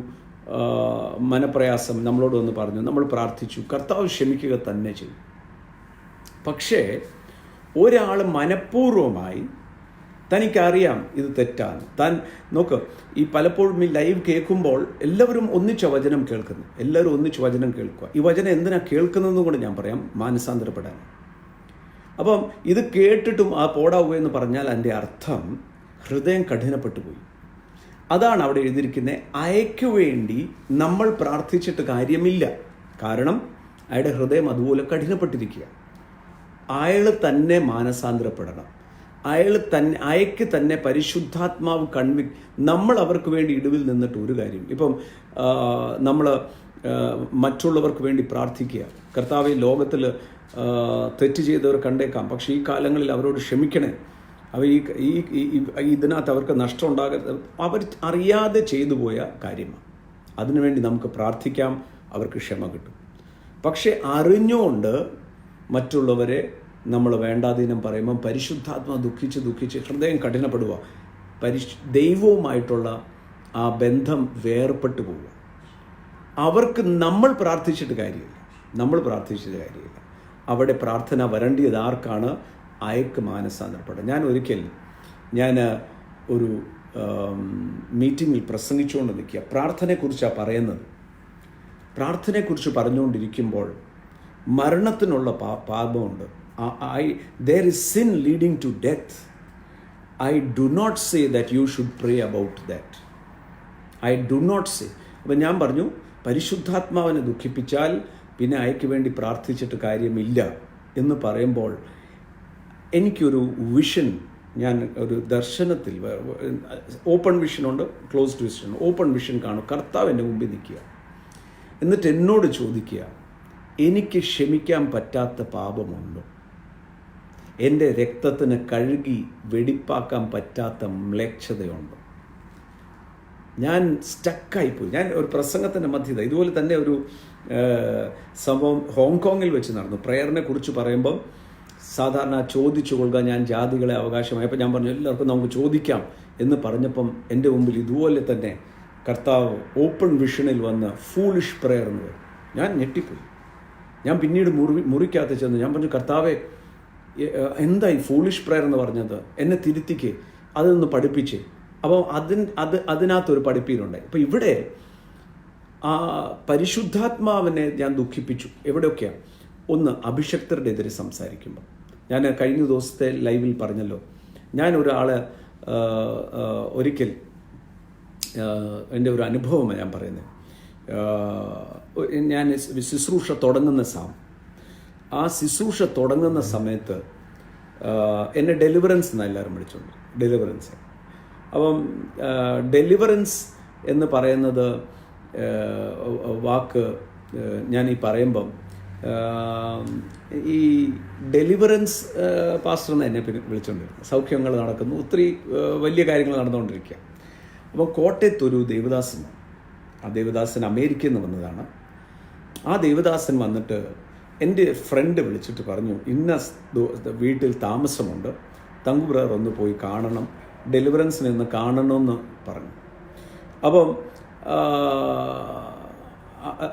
മനപ്രയാസം നമ്മളോട് വന്ന് പറഞ്ഞു. നമ്മൾ പ്രാർത്ഥിച്ചു, കർത്താവ് ക്ഷമിക്കുക തന്നെ ചെയ്യും. പക്ഷേ ഒരാൾ മനഃപൂർവ്വമായി, തനിക്കറിയാം ഇത് തെറ്റാണ്, താൻ നോക്ക്, ഈ പലപ്പോഴും ഈ ലൈവ് കേൾക്കുമ്പോൾ എല്ലാവരും ഒന്നിച്ച വചനം കേൾക്കുന്നു. എല്ലാവരും ഒന്നിച്ച് വചനം കേൾക്കുക. ഈ വചനം എന്തിനാ കേൾക്കുന്നതെന്നും കൂടെ ഞാൻ പറയാം. മാനസാന്തരപ്പെടാൻ. അപ്പം ഇത് കേട്ടിട്ടും ആ പോടാവുക എന്ന് പറഞ്ഞാൽ അതിൻ്റെ അർത്ഥം ഹൃദയം കഠിനപ്പെട്ടു പോയി. അതാണ് അവിടെ എഴുതിയിരിക്കുന്നത്. അയക്കു വേണ്ടി നമ്മൾ പ്രാർത്ഥിച്ചിട്ട് കാര്യമില്ല. കാരണം അയാളുടെ ഹൃദയം അതുപോലെ കഠിനപ്പെട്ടിരിക്കുക. അയാൾ തന്നെ മാനസാന്തരപ്പെടണം. അയക്ക് തന്നെ പരിശുദ്ധാത്മാവ് നമ്മൾ അവർക്ക് വേണ്ടി ഇടിവിൽ നിന്നിട്ട് ഒരു കാര്യം. ഇപ്പം നമ്മൾ മറ്റുള്ളവർക്ക് വേണ്ടി പ്രാർത്ഥിക്കുക. കർത്താവേ, ലോകത്തിൽ തെറ്റ് ചെയ്തവർ കണ്ടേക്കാം, പക്ഷേ ഈ കാലങ്ങളിൽ അവരോട് ക്ഷമിക്കണേ. അവർ ഇതിനകത്ത് അവർക്ക് നഷ്ടം ഉണ്ടാകരുത്. അവർ അറിയാതെ ചെയ്തു പോയ കാര്യമാണ്. അതിനുവേണ്ടി നമുക്ക് പ്രാർത്ഥിക്കാം, അവർക്ക് ക്ഷമ കിട്ടും. പക്ഷെ അറിഞ്ഞുകൊണ്ട് മറ്റുള്ളവരെ നമ്മൾ വേണ്ടാതീനം പറയുമ്പം പരിശുദ്ധാത്മ ദുഃഖിച്ച് ഹൃദയം കഠിനപ്പെടുക. ദൈവവുമായിട്ടുള്ള ആ ബന്ധം വേർപെട്ടു പോവുക. അവർക്ക് നമ്മൾ പ്രാർത്ഥിച്ചിട്ട് കാര്യമില്ല. അവിടെ പ്രാർത്ഥന വരേണ്ടിയത് ആർക്കാണ്? അയക്ക് മാനസാന്തരപ്പെടുക. ഞാൻ ഒരു മീറ്റിങ്ങിൽ പ്രസംഗിച്ചുകൊണ്ട് നിൽക്കുക. പ്രാർത്ഥനയെക്കുറിച്ചാണ് പറയുന്നത്. പ്രാർത്ഥനയെക്കുറിച്ച് പറഞ്ഞുകൊണ്ടിരിക്കുമ്പോൾ മരണത്തിനുള്ള പാപമുണ്ട്. there is sin leading to death. I do not say that you should pray about that. I do not say. അപ്പം ഞാൻ പറഞ്ഞു, പരിശുദ്ധാത്മാവിനെ ദുഃഖിപ്പിച്ചാൽ പിന്നെ അയക്ക് വേണ്ടി പ്രാർത്ഥിച്ചിട്ട് കാര്യമില്ല എന്ന് പറയുമ്പോൾ എനിക്കൊരു വിഷൻ, ഞാൻ ഒരു ദർശനത്തിൽ, ഓപ്പൺ വിഷനുണ്ട്, ക്ലോസ്ഡ് വിഷൻ. ഓപ്പൺ വിഷൻ കാണും. കർത്താവ് എൻ്റെ മുമ്പിൽ നിൽക്കുക. എന്നിട്ട് എന്നോട് ചോദിക്കുക, എനിക്ക് ക്ഷമിക്കാൻ പറ്റാത്ത പാപമുണ്ടോ? എൻ്റെ രക്തത്തിന് കഴുകി വെടിപ്പാക്കാൻ പറ്റാത്ത മ്ലേച്ഛതയുണ്ടോ? ഞാൻ സ്റ്റക്കായിപ്പോയി. ഞാൻ ഒരു പ്രസംഗത്തിൻ്റെ മധ്യത ഇതുപോലെ തന്നെ ഒരു സംഭവം ഹോങ്കോങ്ങിൽ വെച്ച് നടന്നു. പ്രയറിനെ കുറിച്ച് പറയുമ്പം സാധാരണ ചോദിച്ചു കൊള്ളുക, ഞാൻ ജാതികളെ അവകാശമായപ്പോൾ ഞാൻ പറഞ്ഞു എല്ലാവർക്കും നമുക്ക് ചോദിക്കാം എന്ന് പറഞ്ഞപ്പം എൻ്റെ മുമ്പിൽ ഇതുപോലെ തന്നെ കർത്താവ് ഓപ്പൺ വിഷനിൽ വന്ന് ഫൂളിഷ് പ്രയർ എന്ന് പറയും. ഞാൻ ഞെട്ടിപ്പോയി. ഞാൻ പിന്നീട് മുറിക്കകത്ത് ചെന്ന് ഞാൻ പറഞ്ഞു, കർത്താവെ, എന്തായി ഫൂളിഷ് പ്രയർ എന്ന് പറഞ്ഞത്? എന്നെ തിരുത്തിക്ക്, അതൊന്ന് പഠിപ്പിച്ച്. അപ്പോൾ അതിനകത്തൊരു പഠിപ്പീരുണ്ടായി. അപ്പോൾ ഇവിടെ ആ പരിശുദ്ധാത്മാവിനെ ഞാൻ ദുഃഖിപ്പിച്ചു. എവിടെയൊക്കെയാണ്? ഒന്ന്, അഭിഷക്തരുടെ എതിരെ സംസാരിക്കുമ്പോൾ. ഞാൻ കഴിഞ്ഞ ദിവസത്തെ ലൈവിൽ പറഞ്ഞല്ലോ, ഞാൻ ഒരാളെ ഒരിക്കൽ എൻ്റെ ഒരു അനുഭവമാണ് ഞാൻ പറയുന്നത്. ഞാൻ ശുശ്രൂഷ തുടങ്ങുന്ന ആ ശുശ്രൂഷ തുടങ്ങുന്ന സമയത്ത് എന്നെ ഡെലിവറൻസ് എന്നാണ് എല്ലാവരും വിളിച്ചുകൊണ്ട്. ഡെലിവറൻസ്. അപ്പം ഡെലിവറൻസ് എന്ന് പറയുന്നത് വാക്ക് ഞാൻ ഈ പറയുമ്പം ഈ ഡെലിവറൻസ് പാസ്റ്റർ എന്ന് എന്നെ പിന്നെ വിളിച്ചുകൊണ്ടിരുന്നു. സൗഖ്യങ്ങൾ നടക്കുന്നു, ഒത്തിരി വലിയ കാര്യങ്ങൾ നടന്നുകൊണ്ടിരിക്കുക. അപ്പോൾ കോട്ടയത്തൊരു ദേവദാസൻ, ആ ദേവദാസൻ അമേരിക്കയിൽ നിന്ന് വന്നതാണ്. ആ ദേവദാസൻ വന്നിട്ട് എൻ്റെ ഫ്രണ്ട് വിളിച്ചിട്ട് പറഞ്ഞു, ഇന്ന വീട്ടിൽ താമസമുണ്ട്, തങ്കു ബ്രദർ ഒന്ന് പോയി കാണണം, ഡെലിവറൻസിനെ ഒന്ന് കാണണമെന്ന് പറഞ്ഞു. അപ്പം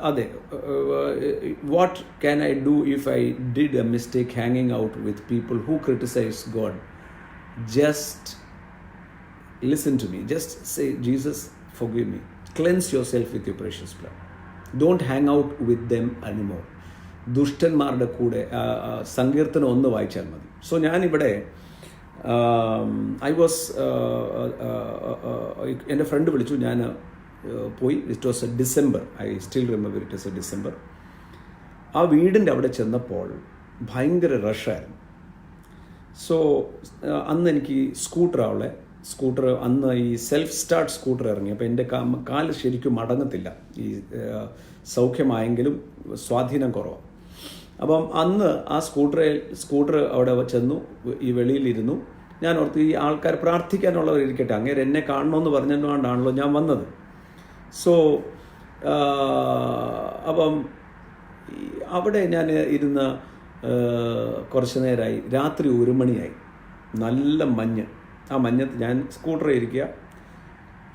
അതെ, what can I do if I did a mistake ഹാങ്ങിങ് out with people who criticise God? Just listen to me. Just say, Jesus forgive me. Cleanse yourself with your precious blood. Don't hang out with them anymore. ദുഷ്ടന്മാരുടെ കൂടെ. സങ്കീർത്തനം 1 വായിച്ചാൽ മതി. So ഞാനിവിടെ എൻ്റെ front വിളിച്ചു, ഞാൻ പോയി. It was A December. I still remember it was A December. ആ വീടിൻ്റെ അവിടെ ചെന്നപ്പോൾ ഭയങ്കര റഷായിരുന്നു. സോ അന്ന് എനിക്ക് സ്കൂട്ടർ അന്ന് ഈ സെൽഫ് സ്റ്റാർട്ട് സ്കൂട്ടർ ഇറങ്ങി. അപ്പോൾ എൻ്റെ കാല് ശരിക്കും മടങ്ങത്തില്ല. ഈ സൗഖ്യമായെങ്കിലും സ്വാധീനം കുറവാണ്. അപ്പം അന്ന് ആ സ്കൂട്ടർ അവിടെ ചെന്നു, ഈ വെളിയിലിരുന്നു. ഞാൻ ഓർത്ത് ഈ ആൾക്കാർ പ്രാർത്ഥിക്കാനുള്ളവർ ഇരിക്കട്ടെ, അങ്ങേര് എന്നെ കാണണമെന്ന് പറഞ്ഞതുകൊണ്ടാണല്ലോ ഞാൻ വന്നത്. സോ അപ്പം അവിടെ ഞാൻ ഇരുന്ന് കുറച്ച് നേരമായി. രാത്രി 1 മണിയായി. നല്ല മഞ്ഞ്. ആ മഞ്ഞത്ത് ഞാൻ സ്കൂട്ടറിൽ ഇരിക്കുക.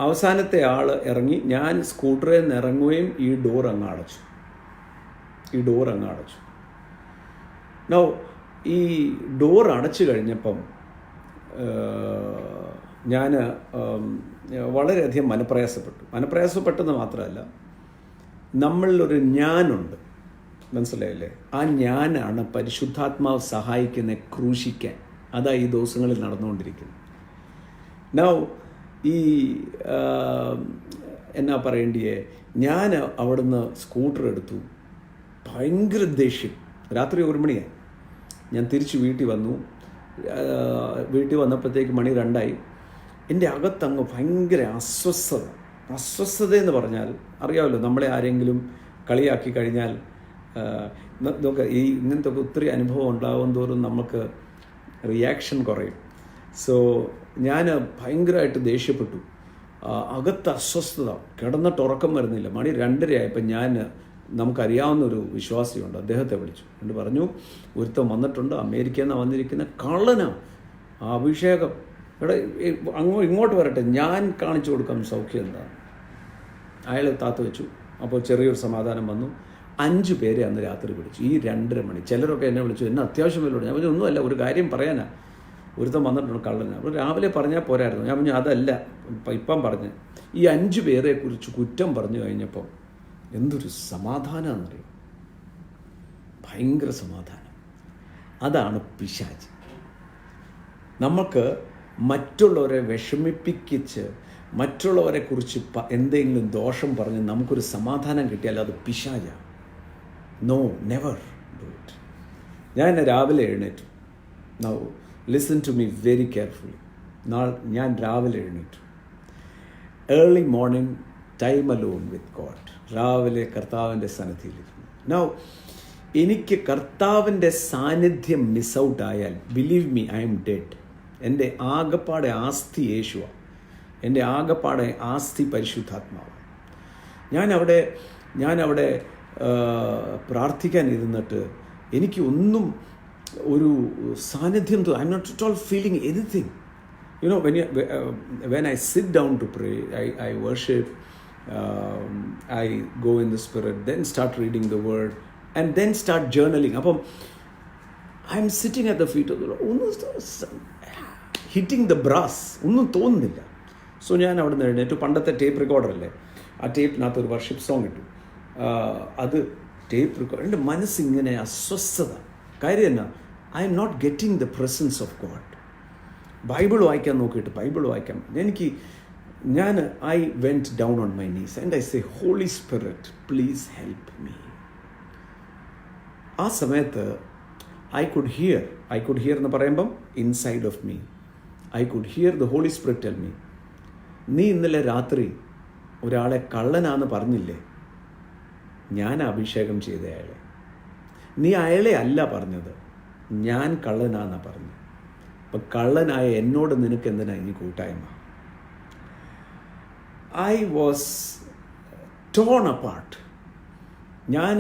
അവസാനത്തെ ആൾ ഇറങ്ങി. ഞാൻ സ്കൂട്ടറിൽ നിന്ന് ഇറങ്ങുകയും ഈ ഡോർ അങ്ങ് അടച്ചു. നോ, ഈ ഡോർ അടച്ചു കഴിഞ്ഞപ്പം ഞാൻ വളരെയധികം മനപ്രയാസപ്പെട്ടെന്ന് മാത്രമല്ല, നമ്മളിലൊരു ഞാനുണ്ട്. മനസ്സിലായില്ലേ? ആ ഞാനാണ് പരിശുദ്ധാത്മാവ് സഹായിക്കുന്ന ക്രൂശിക്കാൻ. അതാ ഈ ദിവസങ്ങളിൽ നടന്നുകൊണ്ടിരിക്കുന്നത്. നൗ ഈ എന്നാ പറയേണ്ടിയേ, ഞാൻ അവിടുന്ന് സ്കൂട്ടർ എടുത്തു. ഭയങ്കര ദേഷ്യം. രാത്രി 1 മണിയായി. ഞാൻ തിരിച്ച് വീട്ടിൽ വന്നു. വീട്ടിൽ വന്നപ്പോഴത്തേക്ക് മണി 2 എൻ്റെ അകത്തങ്ങ് ഭയങ്കര അസ്വസ്ഥതയെന്ന് പറഞ്ഞാൽ അറിയാമല്ലോ, നമ്മളെ ആരെങ്കിലും കളിയാക്കി കഴിഞ്ഞാൽ നമുക്ക് ഈ ഇങ്ങനത്തെ ഒത്തിരി അനുഭവം ഉണ്ടാകും തോറും നമുക്ക് റിയാക്ഷൻ കുറയും. സോ ഞാൻ ഭയങ്കരമായിട്ട് ദേഷ്യപ്പെട്ടു. അകത്ത് അസ്വസ്ഥത, കിടന്നിട്ട് ഉറക്കം വരുന്നില്ല. മണി 2:30 നമുക്കറിയാവുന്നൊരു വിശ്വാസിയുണ്ട്, അദ്ദേഹത്തെ വിളിച്ചു. എന്നിട്ട് പറഞ്ഞു, ഒരുത്തം വന്നിട്ടുണ്ട്, അമേരിക്കയിൽ നിന്നാണ് വന്നിരിക്കുന്ന, കള്ളനാണ്, അഭിഷേകം, ഇവിടെ ഇങ്ങോട്ട് വരട്ടെ, ഞാൻ കാണിച്ചു കൊടുക്കാം സൗഖ്യം എന്താണ്. അയാൾ താത്ത് വെച്ചു. അപ്പോൾ ചെറിയൊരു സമാധാനം വന്നു. 5 പേരെ അന്ന് രാത്രി വിളിച്ചു. ഈ 2:30 മണി. ചിലരൊക്കെ എന്നെ വിളിച്ചു, എന്നെ അത്യാവശ്യം വല്ലതും. ഞാൻ പറഞ്ഞു, ഒന്നുമല്ല, ഒരു കാര്യം പറയാനാ, ഒരുത്തം വന്നിട്ടുണ്ട് കള്ളനാണ്. അപ്പോൾ രാവിലെ പറഞ്ഞാൽ പോരായിരുന്നു. ഞാൻ പറഞ്ഞു, അതല്ല ഇപ്പം പറഞ്ഞ്. ഈ 5 പേരെ കുറിച്ച് കുറ്റം പറഞ്ഞു കഴിഞ്ഞപ്പോൾ എന്തൊരു സമാധാനമാണെന്നറിയും, ഭയങ്കര സമാധാനം. അതാണ് പിശാച്. നമുക്ക് മറ്റുള്ളവരെ വിഷമിപ്പിച്ച് മറ്റുള്ളവരെ കുറിച്ച് എന്തെങ്കിലും ദോഷം പറഞ്ഞ് നമുക്കൊരു സമാധാനം കിട്ടിയാൽ അത് പിശാചാണ്. No, never do it. ഞാൻ രാവിലെ എഴുന്നേറ്റു. Now listen to me very carefully. ഞാൻ രാവിലെ എഴുന്നേറ്റു. Early morning, time alone with God. രാവിലെ കർത്താവിൻ്റെ സന്നിധിയിലിരുന്നു. നൗ എനിക്ക് കർത്താവിൻ്റെ സാന്നിധ്യം മിസ് ഔട്ട് ആയാൽ, believe me, I am dead. എൻ്റെ ആകപ്പാടെ ആസ്തി യേശുവാണ്. എൻ്റെ ആകപ്പാടെ ആസ്തി പരിശുദ്ധാത്മാവ്. ഞാനവിടെ പ്രാർത്ഥിക്കാൻ ഇരുന്നിട്ട് എനിക്ക് ഒന്നും ഒരു സാന്നിധ്യം, I'm not at all feeling anything. You know, when I sit down to pray, I worship, I go in the spirit, then start reading the word, and then start journaling. അപ്പം I'm sitting at the feet of the Lord, hitting the brass, ഒന്നും തോന്നുന്നില്ല. So ഞാൻ അവിടെ നിന്ന് എഴുന്നേറ്റു. പണ്ടത്തെ tape റെക്കോർഡറല്ലേ, ആ ടേപ്പിനകത്ത് ഒരു വർഷിപ്പ് സോങ് ഇട്ടു. അത് ടേപ്പ് റെക്കോർഡ്. എൻ്റെ മനസ്സിങ്ങനെ അസ്വസ്ഥത. കാര്യം എന്നാ, I'm not getting the presence of God. Bible വായിക്കാൻ നോക്കിയിട്ട് ബൈബിൾ വായിക്കാം I went down on my knees and I say, Holy Spirit please help me. ആ സമയത്ത് ഐ കുഡ് ഹിയർ എന്ന് പറയുമ്പം inside of me, I could hear the holy Spirit tell me, നീ ഇന്നലെ രാത്രി ഒരാളെ കള്ളനാന്ന് പറഞ്ഞില്ലേ, ഞാൻ അഭിഷേകം ചെയ്ത അയാളെ. നീ അയാളെ അല്ല പറഞ്ഞത്, ഞാൻ കള്ളനാന്നാ പറഞ്ഞു. അപ്പം കള്ളനായ എന്നോട് നിനക്ക് എന്തിനാ ഇനി കൂട്ടായ്മ? I was tone apart. ഞാൻ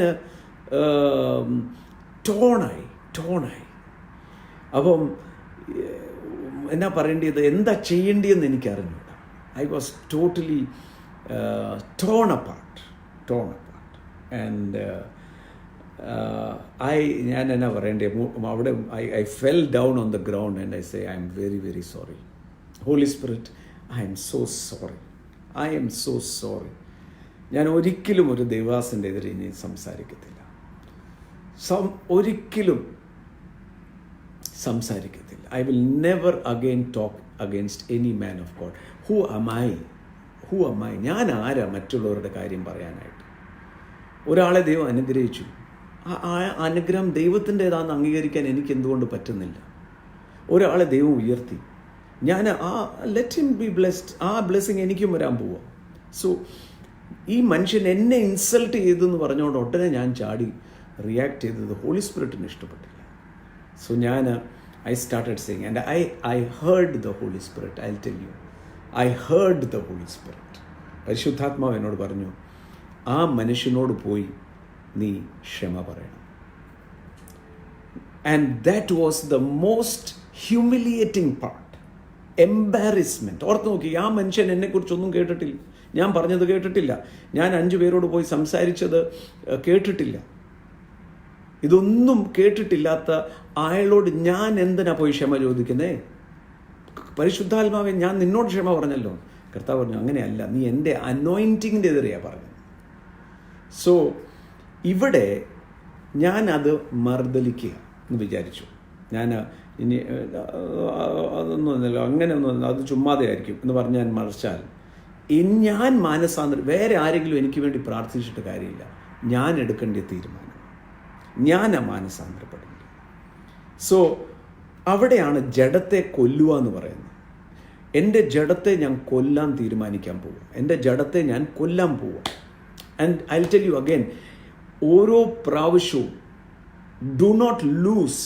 ടോണായി. അപ്പം എന്നാ പറയേണ്ടത്, എന്താ ചെയ്യേണ്ടതെന്ന് എനിക്ക് അറിഞ്ഞൂടാ. I was totally torn apart. And ഞാൻ എന്നാ പറയണ്ടേ, അവിടെ I fell down on the ground and I say, I am very, very sorry. Holy Spirit, I am so sorry. ഞാൻ ഒരിക്കലും ഒരു ദൈവാസിൻ്റെ എതിരെ ഇനി സംസാരിക്കത്തില്ല. ഒരിക്കലും സംസാരിക്കത്തില്ല. I will never again talk against any man of God. Who am I? ഞാൻ ആരാ മറ്റുള്ളവരുടെ കാര്യം പറയാനായിട്ട്? ഒരാളെ ദൈവം അനുഗ്രഹിച്ചു. ആ അനുഗ്രഹം ദൈവത്തിൻ്റെതാണെന്ന് അംഗീകരിക്കാൻ എനിക്ക് എന്തുകൊണ്ട് പറ്റുന്നില്ല? ഒരാളെ ദൈവം ഉയർത്തി, ലെറ്റ് ഹിം ബി ബ്ലെസ്ഡ്. ആ ബ്ലെസ്സിങ് എനിക്കും വരാൻ പോവാം. സോ ഈ മനുഷ്യൻ എന്നെ ഇൻസൾട്ട് ചെയ്തെന്ന് പറഞ്ഞുകൊണ്ട് ഉടനെ ഞാൻ ചാടി റിയാക്ട് ചെയ്തത് ഹോളി സ്പിരിറ്റിന് ഇഷ്ടപ്പെട്ടില്ല. So I started saying, and I heard the Holy Spirit. I'll tell you, I heard the Holy Spirit. പരിശുദ്ധാത്മാവ് എന്നോട് പറഞ്ഞു, ആ മനുഷ്യനോട് പോയി നീ ക്ഷമ പറയണം. And that was the most humiliating part. Embarrassment. ഓർത്ത് നോക്കി, ആ മനുഷ്യൻ എന്നെക്കുറിച്ചൊന്നും കേട്ടിട്ടില്ല, ഞാൻ പറഞ്ഞത് കേട്ടിട്ടില്ല, ഞാൻ 5 പേരോട് പോയി സംസാരിച്ചത് കേട്ടിട്ടില്ല. ഇതൊന്നും കേട്ടിട്ടില്ലാത്ത അയാളോട് ഞാൻ എന്തിനാ പോയി ക്ഷമ ചോദിക്കുന്നേ? പരിശുദ്ധാത്മാവെ, ഞാൻ നിന്നോട് ക്ഷമ പറഞ്ഞല്ലോ. കർത്താവ് പറഞ്ഞു, അങ്ങനെയല്ല, നീ എൻ്റെ അനോയിൻറ്റിങ്ങിൻ്റെ എതിരെയാണ് പറഞ്ഞത്. സോ ഇവിടെ ഞാനത് മറുതലിക്കുക എന്ന് വിചാരിച്ചു. ഞാൻ ഇനി അതൊന്നുമല്ലോ, അങ്ങനെയൊന്നും, അത് ചുമ്മാതെ ആയിരിക്കും എന്ന് പറഞ്ഞ് ഞാൻ മറിച്ചാൽ ഞാൻ വേറെ ആരെങ്കിലും എനിക്ക് വേണ്ടി പ്രാർത്ഥിച്ചിട്ട് കാര്യമില്ല. ഞാൻ എടുക്കേണ്ട തീരുമാനം, ഞാൻ മാനസാന്തരപ്പെടേണ്ടത്. സോ അവിടെയാണ് ജഡത്തെ കൊല്ലുക എന്ന് പറയുന്നത്. എൻ്റെ ജഡത്തെ ഞാൻ കൊല്ലാൻ തീരുമാനിക്കാൻ പോവുക, എൻ്റെ ജഡത്തെ ഞാൻ കൊല്ലാൻ പോവുക. And I will tell you again, ഓരോ പ്രാവശ്യവും do not lose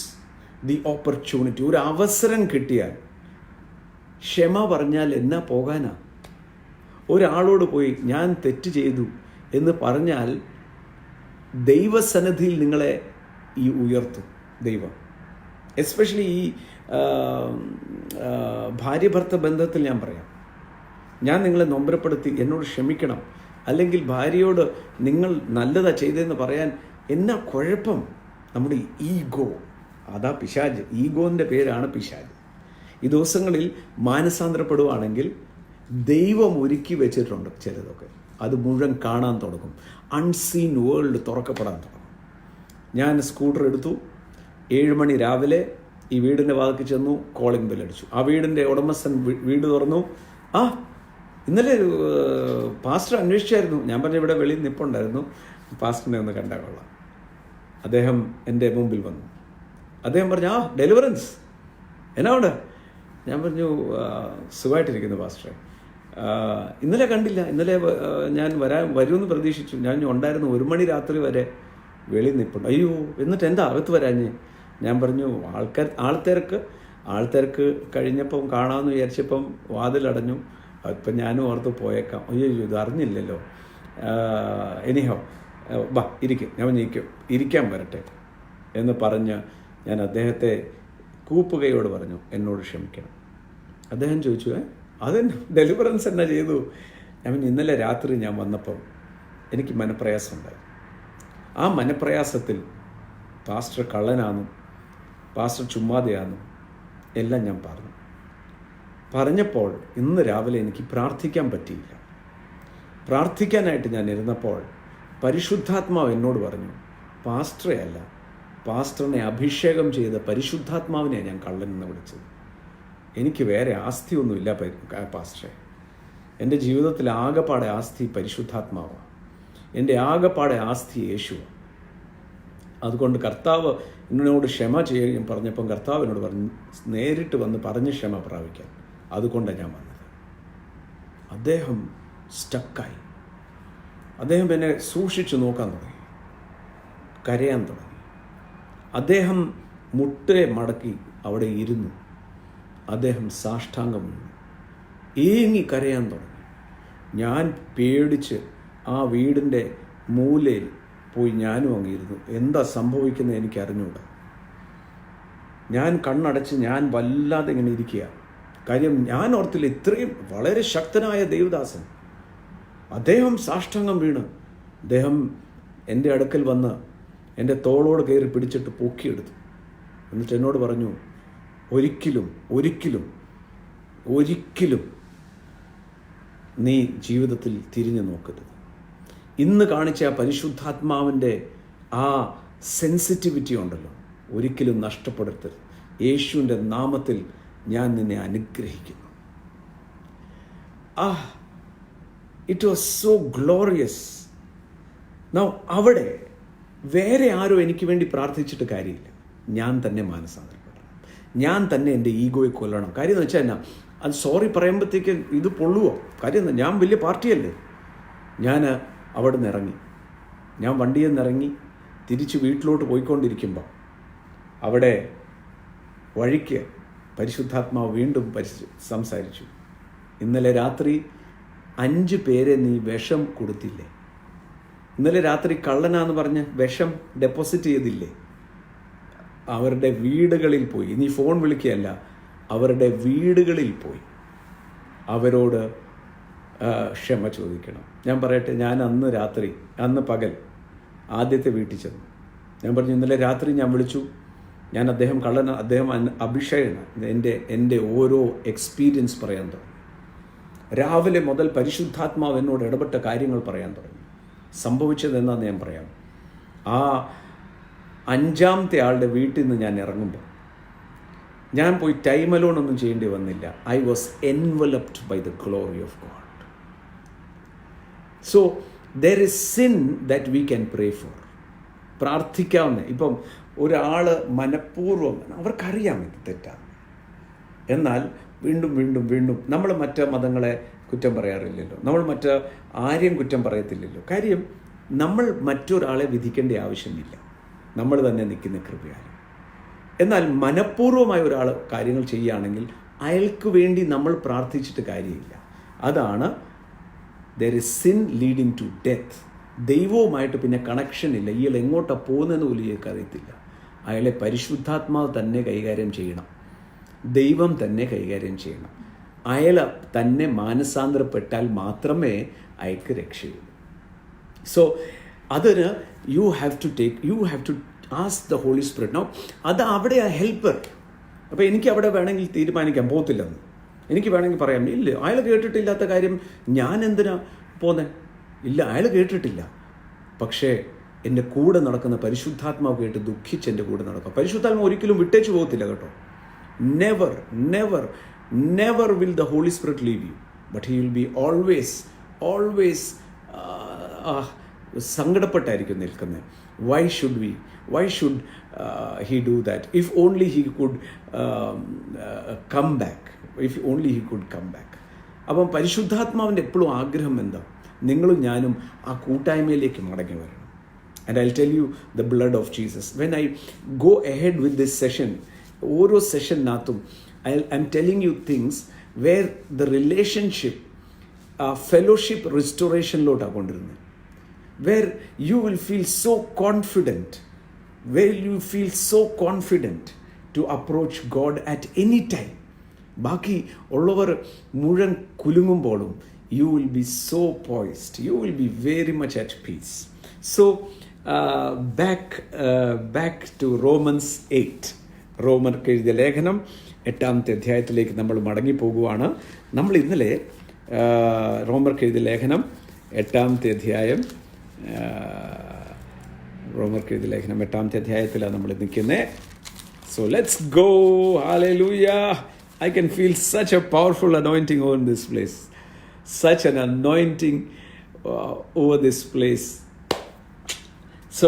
the opportunity. ഒരു അവസരം കിട്ടിയാൽ ക്ഷമ പറഞ്ഞാൽ എന്നാ പോകാനാ? ഒരാളോട് പോയി ഞാൻ തെറ്റ് ചെയ്തു എന്ന് പറഞ്ഞാൽ ദൈവസന്നിധിയിൽ നിങ്ങളെ ഈ ഉയർത്തും ദൈവം. എസ്പെഷ്യലി ഈ ഭാര്യ ഭർത്ത ബന്ധത്തിൽ ഞാൻ പറയാം, ഞാൻ നിങ്ങളെ നൊമ്പരപ്പെടുത്തി, എന്നോട് ക്ഷമിക്കണം, അല്ലെങ്കിൽ ഭാര്യയോട് നിങ്ങൾ നല്ലതാ ചെയ്തതെന്ന് പറയാൻ എന്നാ കുഴപ്പം? നമ്മുടെ ഈഗോ, അതാ പിശാച്. ഈഗോൻ്റെ പേരാണ് പിശാച്. ഈ ദിവസങ്ങളിൽ മാനസാന്തരപ്പെടുവാണെങ്കിൽ ദൈവം ഒരുക്കി വെച്ചിട്ടുണ്ട് ചിലതൊക്കെ, അത് മുഴുവൻ കാണാൻ തുടങ്ങും. അൺസീൻ വേൾഡ് തുറക്കപ്പെടാൻ തുടങ്ങും. ഞാൻ സ്കൂട്ടർ എടുത്തു, 7 മണി രാവിലെ ഈ വീടിൻ്റെ വാതിൽക്ക് ചെന്നു, കോളിംഗ് ബെൽ അടിച്ചു. ആ വീടിൻ്റെ ഉടമസ്ഥൻ വീട് തുറന്നു. ഇന്നലെ പാസ്റ്റർ അന്വേഷിച്ചായിരുന്നു. ഞാൻ പറഞ്ഞ ഇവിടെ വെളിയിൽ നിൽപ്പുണ്ടായിരുന്നു, പാസ്റ്ററിനെ ഒന്ന് കണ്ടാൽ കൊള്ളാം. അദ്ദേഹം എൻ്റെ മുമ്പിൽ വന്നു. അദ്ദേഹം പറഞ്ഞു, ഡെലിവറൻസ് എന്നാ ഉണ്ട്? ഞാൻ പറഞ്ഞു, സുഖമായിട്ടിരിക്കുന്നു പാസ്റ്ററെ. ഇന്നലെ കണ്ടില്ല, ഇന്നലെ ഞാൻ വരുമെന്ന് പ്രതീക്ഷിച്ചു. ഞാൻ ഉണ്ടായിരുന്നു 1 മണി രാത്രി വരെ വെളിയിൽ നിൽപ്പുണ്ട്. അയ്യോ, എന്നിട്ട് എന്താ അകത്ത് വരാഞ്ഞ്? ഞാൻ പറഞ്ഞു, ആൾത്തിരക്ക് കഴിഞ്ഞപ്പം കാണാമെന്ന് വിചാരിച്ചപ്പം വാതിലടഞ്ഞു. ഇപ്പം ഞാനും ഓർത്ത് പോയേക്കാം. അയ്യോ, ഇത് അറിഞ്ഞില്ലല്ലോ. എനിഹോ ബാ ഇരിക്കും, ഞാൻ ഇരിക്കാൻ വരട്ടെ എന്ന് പറഞ്ഞ് ഞാൻ അദ്ദേഹത്തെ കൂപ്പുകയോട് പറഞ്ഞു, എന്നോട് ക്ഷമിക്കണം. അദ്ദേഹം ചോദിച്ചു, അതെന്നെ ഡെലിവറൻസ് എന്നാ ചെയ്തു? ഞാൻ ഇന്നലെ രാത്രി ഞാൻ വന്നപ്പം എനിക്ക് മനപ്രയാസം ഉണ്ടായി. ആ മനപ്രയാസത്തിൽ പാസ്റ്റർ കള്ളനാണെന്നും പാസ്റ്റർ ചുമ്മാതെയാണെന്നും എല്ലാം ഞാൻ പറഞ്ഞപ്പോൾ ഇന്ന് രാവിലെ എനിക്ക് പ്രാർത്ഥിക്കാൻ പറ്റിയില്ല. പ്രാർത്ഥിക്കാനായിട്ട് ഞാൻ ഇരുന്നപ്പോൾ പരിശുദ്ധാത്മാവ് എന്നോട് പറഞ്ഞു, പാസ്റ്ററെ അല്ല, പാസ്റ്ററിനെ അഭിഷേകം ചെയ്ത പരിശുദ്ധാത്മാവിനെ ഞാൻ കള്ളനെന്ന് വിളിച്ചത്. എനിക്ക് വേറെ ആസ്തിയൊന്നുമില്ല പാസ്റ്ററെ. എൻ്റെ ജീവിതത്തിൽ ആകെപ്പാടെ ആസ്തി പരിശുദ്ധാത്മാവാണ്. എൻ്റെ ആകെപ്പാടെ ആസ്തി യേശുവാണ്. അതുകൊണ്ട് കർത്താവ് എന്നോട് ക്ഷമ ചെയ്യാൻ പറഞ്ഞപ്പം കർത്താവ് എന്നോട് പറഞ്ഞു, നേരിട്ട് വന്ന് പറഞ്ഞ് ക്ഷമ പ്രാപിക്കാൻ. അതുകൊണ്ടാണ് ഞാൻ വന്നത്. അദ്ദേഹം സ്റ്റക്കായി. അദ്ദേഹം എന്നെ സൂക്ഷിച്ചു നോക്കാൻ തുടങ്ങി, കരയാൻ തുടങ്ങി. അദ്ദേഹം മുട്ടയെ മടക്കി അവിടെ ഇരുന്നു. അദ്ദേഹം സാഷ്ടാംഗം വീണു, ഏങ്ങി കരയാൻ തുടങ്ങി. ഞാൻ പേടിച്ച് ആ വീടിൻ്റെ മൂലയിൽ പോയി ഞാനും അങ്ങിരുന്നു. എന്താ സംഭവിക്കുന്നത് എനിക്ക് അറിഞ്ഞൂടാ. ഞാൻ കണ്ണടച്ച് ഞാൻ വല്ലാതെ ഇങ്ങനെ ഇരിക്കുക. കാര്യം ഞാൻ ഓർത്തില്ല, ഇത്രയും വളരെ ശക്തനായ ദൈവദാസൻ, അദ്ദേഹം സാഷ്ടാംഗം വീണ് അദ്ദേഹം എൻ്റെ അടുക്കൽ വന്ന് എൻ്റെ തോളോട് കയറി പിടിച്ചിട്ട് പൊക്കിയെടുത്തു. എന്നിട്ട് എന്നോട് പറഞ്ഞു, ഒരിക്കലും ഒരിക്കലും ഒരിക്കലും നീ ജീവിതത്തിൽ തിരിഞ്ഞു നോക്കരുത്. ഇന്ന് കാണിച്ച ആ പരിശുദ്ധാത്മാവിൻ്റെ ആ സെൻസിറ്റിവിറ്റി ഉണ്ടല്ലോ, ഒരിക്കലും നഷ്ടപ്പെടുത്തരുത്. യേശുവിൻ്റെ നാമത്തിൽ ഞാൻ നിന്നെ അനുഗ്രഹിക്കുന്നു. It was so glorious. Now അവിടെ വേറെ ആരോ എനിക്ക് വേണ്ടി പ്രാർത്ഥിച്ചിട്ട് കാര്യമില്ല. ഞാൻ തന്നെ മാനസാന്തരപ്പെടണം. ഞാൻ തന്നെ എൻ്റെ ഈഗോയെ കൊല്ലണം. കാര്യം എന്ന് വെച്ചാൽ എന്നാ, അത് സോറി പറയുമ്പോഴത്തേക്ക് ഇത് പൊള്ളുവോ? കാര്യം എന്താ, ഞാൻ വലിയ പാർട്ടിയല്ലേ. ഞാൻ അവിടെ നിന്ന് ഇറങ്ങി. ഞാൻ വണ്ടിയിൽ നിന്ന് ഇറങ്ങി തിരിച്ച് വീട്ടിലോട്ട് പോയിക്കൊണ്ടിരിക്കുമ്പോൾ അവിടെ വഴിക്ക് പരിശുദ്ധാത്മാവ് വീണ്ടും സംസാരിച്ചു. ഇന്നലെ രാത്രി 5 പേരെ നീ വിഷം കൊടുത്തില്ലേ? ഇന്നലെ രാത്രി കള്ളനാന്ന് പറഞ്ഞ് വിഷം ഡെപ്പോസിറ്റ് ചെയ്തില്ലേ? അവരുടെ വീടുകളിൽ പോയി, നീ ഫോൺ വിളിക്കുകയല്ല, അവരുടെ വീടുകളിൽ പോയി അവരോട് ക്ഷമ ചോദിക്കണം. ഞാൻ പറയട്ടെ, ഞാൻ അന്ന് പകൽ ആദ്യത്തെ വീട്ടിൽ ചെന്നു. ഞാൻ പറഞ്ഞു, ഇന്നലെ രാത്രി ഞാൻ വിളിച്ചു. ഞാൻ അദ്ദേഹം അഭിഷേകനാണ്. എൻ്റെ ഓരോ എക്സ്പീരിയൻസ് പറയാൻ തുടങ്ങി. രാവിലെ മുതൽ പരിശുദ്ധാത്മാവ് എന്നോട് ഇടപെട്ട കാര്യങ്ങൾ പറയാൻ തുടങ്ങി. സംഭവിച്ചത് എന്താണെന്ന് ഞാൻ പറയാം. ആ അഞ്ചാമത്തെ ആളുടെ വീട്ടിൽ നിന്ന് ഞാൻ ഇറങ്ങുമ്പോൾ ഞാൻ പോയി ടൈം അലോൺ ഒന്നും ചെയ്യേണ്ടി വന്നില്ല. I was enveloped by the glory of God. So there is sin that we can pray for. പ്രാർത്ഥിക്കാവുന്ന, ഇപ്പം ഒരാൾ മനഃപൂർവ്വം, അവർക്കറിയാം ഇത് തെറ്റാണ്, എന്നാൽ വീണ്ടും വീണ്ടും വീണ്ടും നമ്മൾ മറ്റ് മതങ്ങളെ കുറ്റം പറയാറില്ലല്ലോ, നമ്മൾ മറ്റ് ആരെയും കുറ്റം പറയത്തില്ലല്ലോ. കാര്യം നമ്മൾ മറ്റൊരാളെ വിധിക്കേണ്ട ആവശ്യമില്ല, നമ്മൾ തന്നെ നിൽക്കുന്ന കൃപയാൽ. എന്നാൽ മനഃപൂർവ്വമായ ഒരാൾ കാര്യങ്ങൾ ചെയ്യുകയാണെങ്കിൽ അയാൾക്ക് വേണ്ടി നമ്മൾ പ്രാർത്ഥിച്ചിട്ട് കാര്യമില്ല. അതാണ് there is sin leading to death. ദൈവവുമായിട്ട് പിന്നെ കണക്ഷൻ ഇല്ല. ഇയാൾ എങ്ങോട്ടാണ് പോകുന്നതെന്ന് പോലും ഇയാൾക്ക് അറിയത്തില്ല. അയാളെ പരിശുദ്ധാത്മാവ് തന്നെ കൈകാര്യം ചെയ്യണം, ദൈവം തന്നെ കൈകാര്യം ചെയ്യണം. അയാൾ തന്നെ മാനസാന്തരപ്പെട്ടാൽ മാത്രമേ അയാൾക്ക് രക്ഷയുള്ളൂ. സോ അതിന് you have to ask the holy Spirit. No, അത് അവിടെ ആ ഹെൽപ്പർ. അപ്പോൾ എനിക്ക് അവിടെ വേണമെങ്കിൽ തീരുമാനിക്കാൻ പോകത്തില്ലെന്ന്, എനിക്ക് വേണമെങ്കിൽ പറയാം, ഇല്ല അയാൾ കേട്ടിട്ടില്ലാത്ത കാര്യം ഞാൻ എന്തിനാ പോന്നെ, ഇല്ല അയാൾ കേട്ടിട്ടില്ല. പക്ഷേ എൻ്റെ കൂടെ നടക്കുന്ന പരിശുദ്ധാത്മാവ് കേട്ട് ദുഃഖിച്ച് എൻ്റെ കൂടെ നടക്കുക. പരിശുദ്ധാത്മാവ് ഒരിക്കലും വിട്ടേച്ചു പോകത്തില്ല കേട്ടോ. Never never never will the holy spirit leave you, but he will be always സങ്കടപ്പെട്ടായിരിക്കും നിൽക്കുന്നത്. Why should he do that? If only he could come back. അപ്പം പരിശുദ്ധാത്മാവിൻ്റെ എപ്പോഴും ആഗ്രഹം എന്താ? നിങ്ങളും ഞാനും ആ കൂട്ടായ്മയിലേക്ക് മടങ്ങി വരണം. And I'll tell you the blood of Jesus. When I go ahead with this session, ഓരോ സെഷനകത്തും I'm telling you things where the relationship, fellowship restorationലോട്ടാണ് കൊണ്ടിരുന്നത്. Where you will feel so confident to approach God at any time. ബാക്കി ഉള്ളവർ മുഴുവൻ കുലുങ്ങുമ്പോഴും you will be so poised. You will be very much at peace. So back to Romans 8. റോമർക്ക് എഴുതിയ ലേഖനം 8-ാമത്തെ അധ്യായത്തിലേക്ക് നമ്മൾ മടങ്ങിപ്പോകുവാണ്. നമ്മൾ ഇന്നലെ റോമർക്ക് എഴുതിയ ലേഖനം 8-ാമത്തെ അധ്യായം, റോമർക്ക് എഴുതിയ ലേഖനം 8-ാമത്തെ അധ്യായത്തിലാണ് നമ്മൾ നിൽക്കുന്നത്. So let's go. Hallelujah. I can feel such a powerful anointing over this place. Such an anointing over this place. So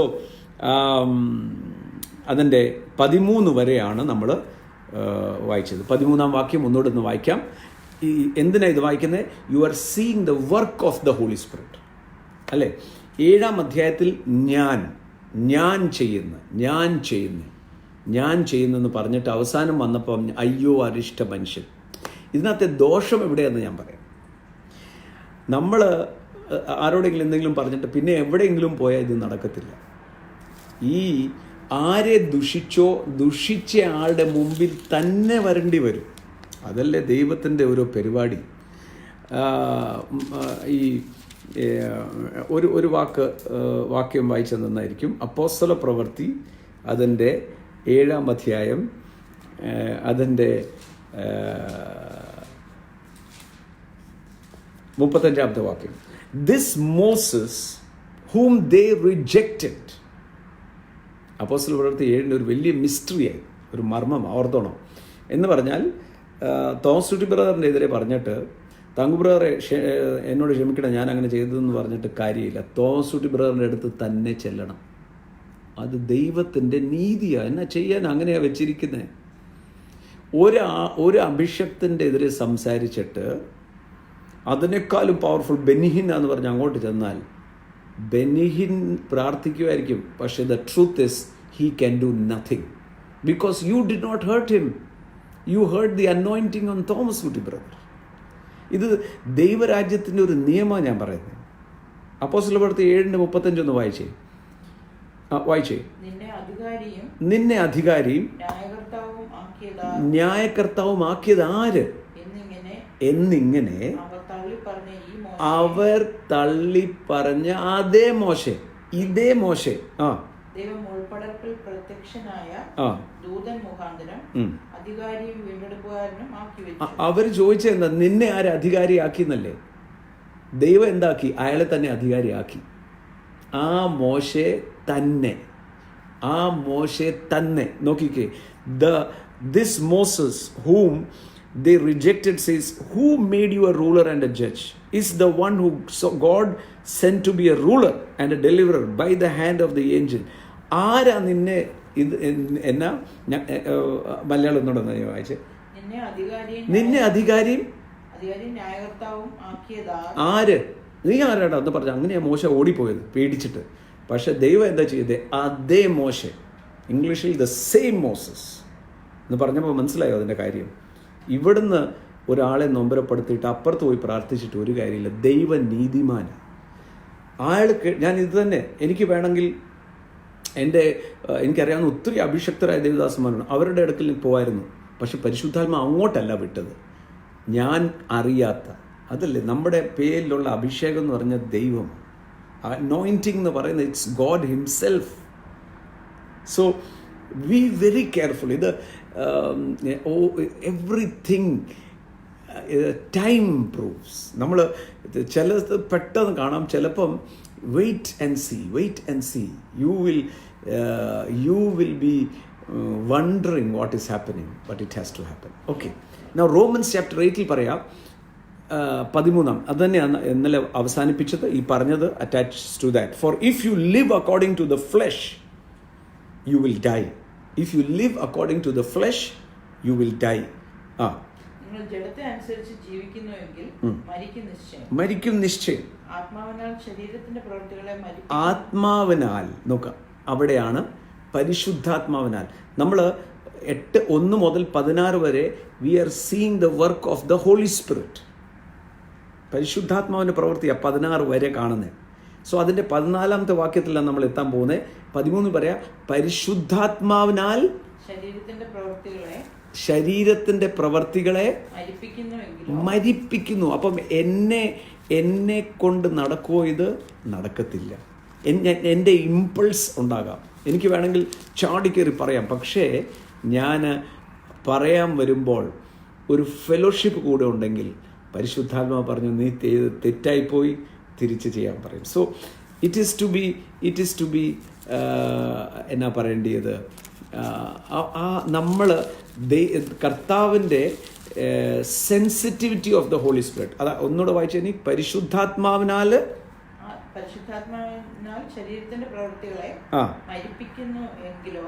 അതിൻ്റെ 13 വരെയാണ് നമ്മൾ വായിച്ചത്. 13-ാം വാക്യം ഒന്നുകൂടെ ഒന്ന് വായിക്കാം. എന്തിനാണ് ഇത് വായിക്കുന്നത്? You are seeing the work of the holy Spirit, അല്ലേ? 7-ാം അധ്യായത്തിൽ ഞാൻ ചെയ്യുന്നെന്ന് പറഞ്ഞിട്ട് അവസാനം വന്നപ്പം അയ്യോ അരിഷ്ട മനുഷ്യൻ. ഇതിനകത്തെ ദോഷം എവിടെയാണെന്ന് ഞാൻ പറയാം. നമ്മൾ ആരോടെങ്കിലും എന്തെങ്കിലും പറഞ്ഞിട്ട് പിന്നെ എവിടെയെങ്കിലും പോയാൽ ഇത് നടക്കത്തില്ല. ഈ ആരെ ദുഷിച്ച ആളുടെ മുമ്പിൽ തന്നെ വരേണ്ടി വരും. അതല്ലേ ദൈവത്തിൻ്റെ ഓരോ പരിപാടി. ഈ ഒരു വാക്യം വായിച്ചു തന്നായിരിക്കും. അപ്പോസ്തല പ്രവൃത്തി അതിൻ്റെ 7-ാം അധ്യായം അതിൻ്റെ 35-ാമത്തെ വാക്യം. This Moses whom they rejected. അപ്പോസ്തല പ്രവൃത്തി 7 ഒരു വലിയ മിസ്റ്ററിയായി, ഒരു മർമ്മം ഓർത്തോണം. എന്ന് പറഞ്ഞാൽ തോമസ് ബ്രദറിൻ്റെ എതിരെ പറഞ്ഞിട്ട് തങ്കു ബ്രദറെ എന്നോട് ക്ഷമിക്കണം, ഞാൻ അങ്ങനെ ചെയ്തതെന്ന് പറഞ്ഞിട്ട് കാര്യമില്ല. തോമസ് ബ്രദറിൻ്റെ അടുത്ത് തന്നെ ചെല്ലണം. അത് ദൈവത്തിൻ്റെ നീതിയാണ്. എന്നാ ചെയ്യാൻ അങ്ങനെയാണ് വെച്ചിരിക്കുന്നത്. ഒരു അഭിഷക്തിൻ്റെ എതിരെ സംസാരിച്ചിട്ട് അതിനേക്കാളും പവർഫുൾ ബെനിഹിൻ എന്ന് പറഞ്ഞ് അങ്ങോട്ട് ചെന്നാൽ ബെനിഹിൻ പ്രാർത്ഥിക്കുമായിരിക്കും. പക്ഷേ the truth is he can do nothing because you did not hurt him. You hurt the anointing on Thomas Kutty brother. ഇത് ദൈവരാജ്യത്തിൻ്റെ ഒരു നിയമമാണ് ഞാൻ പറയുന്നത്. അപ്പോസ്തല പ്രവൃത്തി 7:35 ഒന്ന് വായിച്ചേ. നിന്നെ അധികാരിയും ന്യായകർത്താവും ആക്കിയത് ആര് എന്നിങ്ങനെ അവർ തള്ളിപ്പറഞ്ഞ അതേ മോശെ, ഇതേ മോശെ അവർ ചോദിച്ചെന്താ? നിന്നെ ആര് അധികാരിയാക്കിന്നല്ലേ? ദൈവം എന്താക്കി? അയാളെ തന്നെ അധികാരിയാക്കി. ആ മോശെ തന്നെ ആ മോശയെ തന്നെ നോക്കിക്കേ. This Moses whom they rejected says, who made you a ruler and a judge? Is the one who God sent to be a ruler and a deliverer by the hand of the angel. ആരാ നിന്നെ ഇത് എന്നാ മലയാളം ഒന്നുണ്ടെന്ന് ഞാൻ വായിച്ചേ. നിന്നെ അധികാരിയും ന്യായകർത്താവും ആക്കിയത് ആര്? നീ ആരാടാ എന്ന് പറഞ്ഞ അങ്ങനെയാ മോശ ഓടിപ്പോയത് പേടിച്ചിട്ട്. പക്ഷെ ദൈവം എന്താ ചെയ്തത്? അതേ മോശ, ഇംഗ്ലീഷിൽ ദ സെയിം മോസസ് എന്ന് പറഞ്ഞപ്പോൾ മനസ്സിലായോ അതിൻ്റെ കാര്യം? ഇവിടുന്ന് ഒരാളെ നൊമ്പരപ്പെടുത്തിയിട്ട് അപ്പുറത്ത് പോയി പ്രാർത്ഥിച്ചിട്ട് ഒരു കാര്യമില്ല. ദൈവ നീതിമാനാണ് അയാൾക്ക്. ഞാൻ ഇത് തന്നെ എനിക്ക് വേണമെങ്കിൽ എനിക്കറിയാവുന്ന ഒത്തിരി അഭിഷക്തരായ ദേവദാസന്മാരാണ്, അവരുടെ അടുക്കൽ പോകായിരുന്നു. പക്ഷെ പരിശുദ്ധാത്മ അങ്ങോട്ടല്ല വിട്ടത്. ഞാൻ അറിയാത്ത അതല്ലേ നമ്മുടെ പേരിലുള്ള അഭിഷേകം എന്ന് പറഞ്ഞ ദൈവം, അനോയിൻറ്റിങ് എന്ന് പറയുന്നത് it's God himself. So be very careful. ഇത് എവറിത്തിങ് ടൈം പ്രൂവ്സ്. നമ്മൾ ചിലത് പെട്ടെന്ന് കാണാം, ചിലപ്പം wait and see you will be wondering what is happening, but it has to happen. Okay, now Romans chapter 8 പറയാം 13 അത് തന്നെയാണ് ഇന്നലെ അവസാനിപ്പിച്ചത്. ഈ പറഞ്ഞത് attached to that. For if you live according to the flesh you will die. If you live according to the flesh you will die. നിങ്ങൾ ജഡത്തെ അനുസരിച്ച് ജീവിക്കുന്നുവെങ്കിൽ മരിക്കും നിശ്ചയം. ആത്മാവിനാൽ ശരീരത്തിന്റെ പ്രവൃത്തികളെ ആത്മാവിനാൽ നോക്കാം, അവിടെയാണ് പരിശുദ്ധാത്മാവിനാൽ. നമ്മൾ 8:1 മുതൽ 16 വരെ we are seeing the work of the holy Spirit. പരിശുദ്ധാത്മാവിൻ്റെ പ്രവൃത്തിയാണ് 16 വരെ കാണുന്നത്. സോ അതിൻ്റെ 14ാമത്തെ വാക്യത്തിലാണ് നമ്മൾ എത്താൻ പോകുന്നത്. 13 പറയാം, പരിശുദ്ധാത്മാവിനാൽ ശരീരത്തിൻ്റെ പ്രവൃത്തികളെ മരിപ്പിക്കുന്നു. അപ്പം എന്നെ കൊണ്ട് നടക്കുമോ? ഇത് നടക്കത്തില്ല. എൻ്റെ ഇമ്പൾസ് ഉണ്ടാകാം, എനിക്ക് വേണമെങ്കിൽ ചാടിക്കയറി പറയാം. പക്ഷേ ഞാൻ പറയാൻ വരുമ്പോൾ ഒരു ഫെലോഷിപ്പ് കൂടെ ഉണ്ടെങ്കിൽ പരിശുദ്ധാത്മാവ് പറഞ്ഞു നീ തെറ്റായിപ്പോയി, തിരിച്ച് ചെയ്യാൻ പറയും. So it is to be എന്നാ പറയേണ്ടത്, നമ്മൾ കർത്താവിൻ്റെ sensitivity of the holy Spirit. അതാ ഒന്നുകൂടെ വായിച്ചാൽ പരിശുദ്ധാത്മാവിനാൽ ശരീരത്തിന്റെ പ്രവൃത്തികളെ മരിപ്പിക്കുന്നു എങ്കിലോ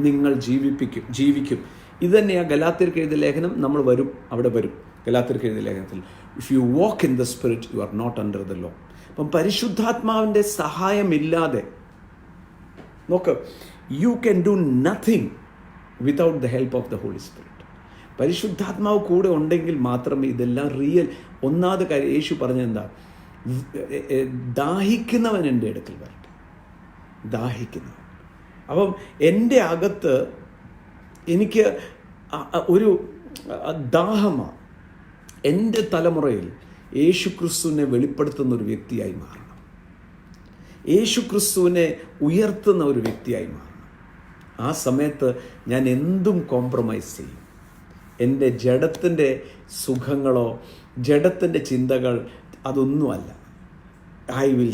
നിങ്ങൾ ജീവിക്കും. ഇത് തന്നെയാണ് ഗലാത്യർക്ക് എഴുതിയ ലേഖനം. നമ്മൾ അവിടെ വരും ഗലാത്യർക്ക് എഴുതിയ ലേഖനത്തിൽ. If you walk in the Spirit you are not under the law. അപ്പം പരിശുദ്ധാത്മാവിൻ്റെ സഹായമില്ലാതെ നോക്ക്, you can do nothing without the help of the holy Spirit. പരിശുദ്ധാത്മാവ് കൂടെ ഉണ്ടെങ്കിൽ മാത്രമേ ഇതെല്ലാം റിയൽ. ഒന്നാമത് കാര്യം യേശു പറഞ്ഞെന്താ? ദാഹിക്കുന്നവൻ എൻ്റെ അടുക്കൽ വരട്ടെ. ദാഹിക്കുന്നവൻ. അപ്പം എൻ്റെ അകത്ത് എനിക്ക് ഒരു ദാഹമാണ്. എൻ്റെ തലമുറയിൽ യേശു ക്രിസ്തുവിനെ വെളിപ്പെടുത്തുന്ന ഒരു വ്യക്തിയായി മാറണം. യേശു ക്രിസ്തുവിനെ ഉയർത്തുന്ന ഒരു വ്യക്തിയായി മാറണം. ആ സമയത്ത് ഞാൻ എന്തും കോംപ്രമൈസ് ചെയ്യും. എൻ്റെ ജഡത്തിൻ്റെ സുഖങ്ങളോ ജഡത്തിൻ്റെ ചിന്തകൾ അതൊന്നുമല്ല. I will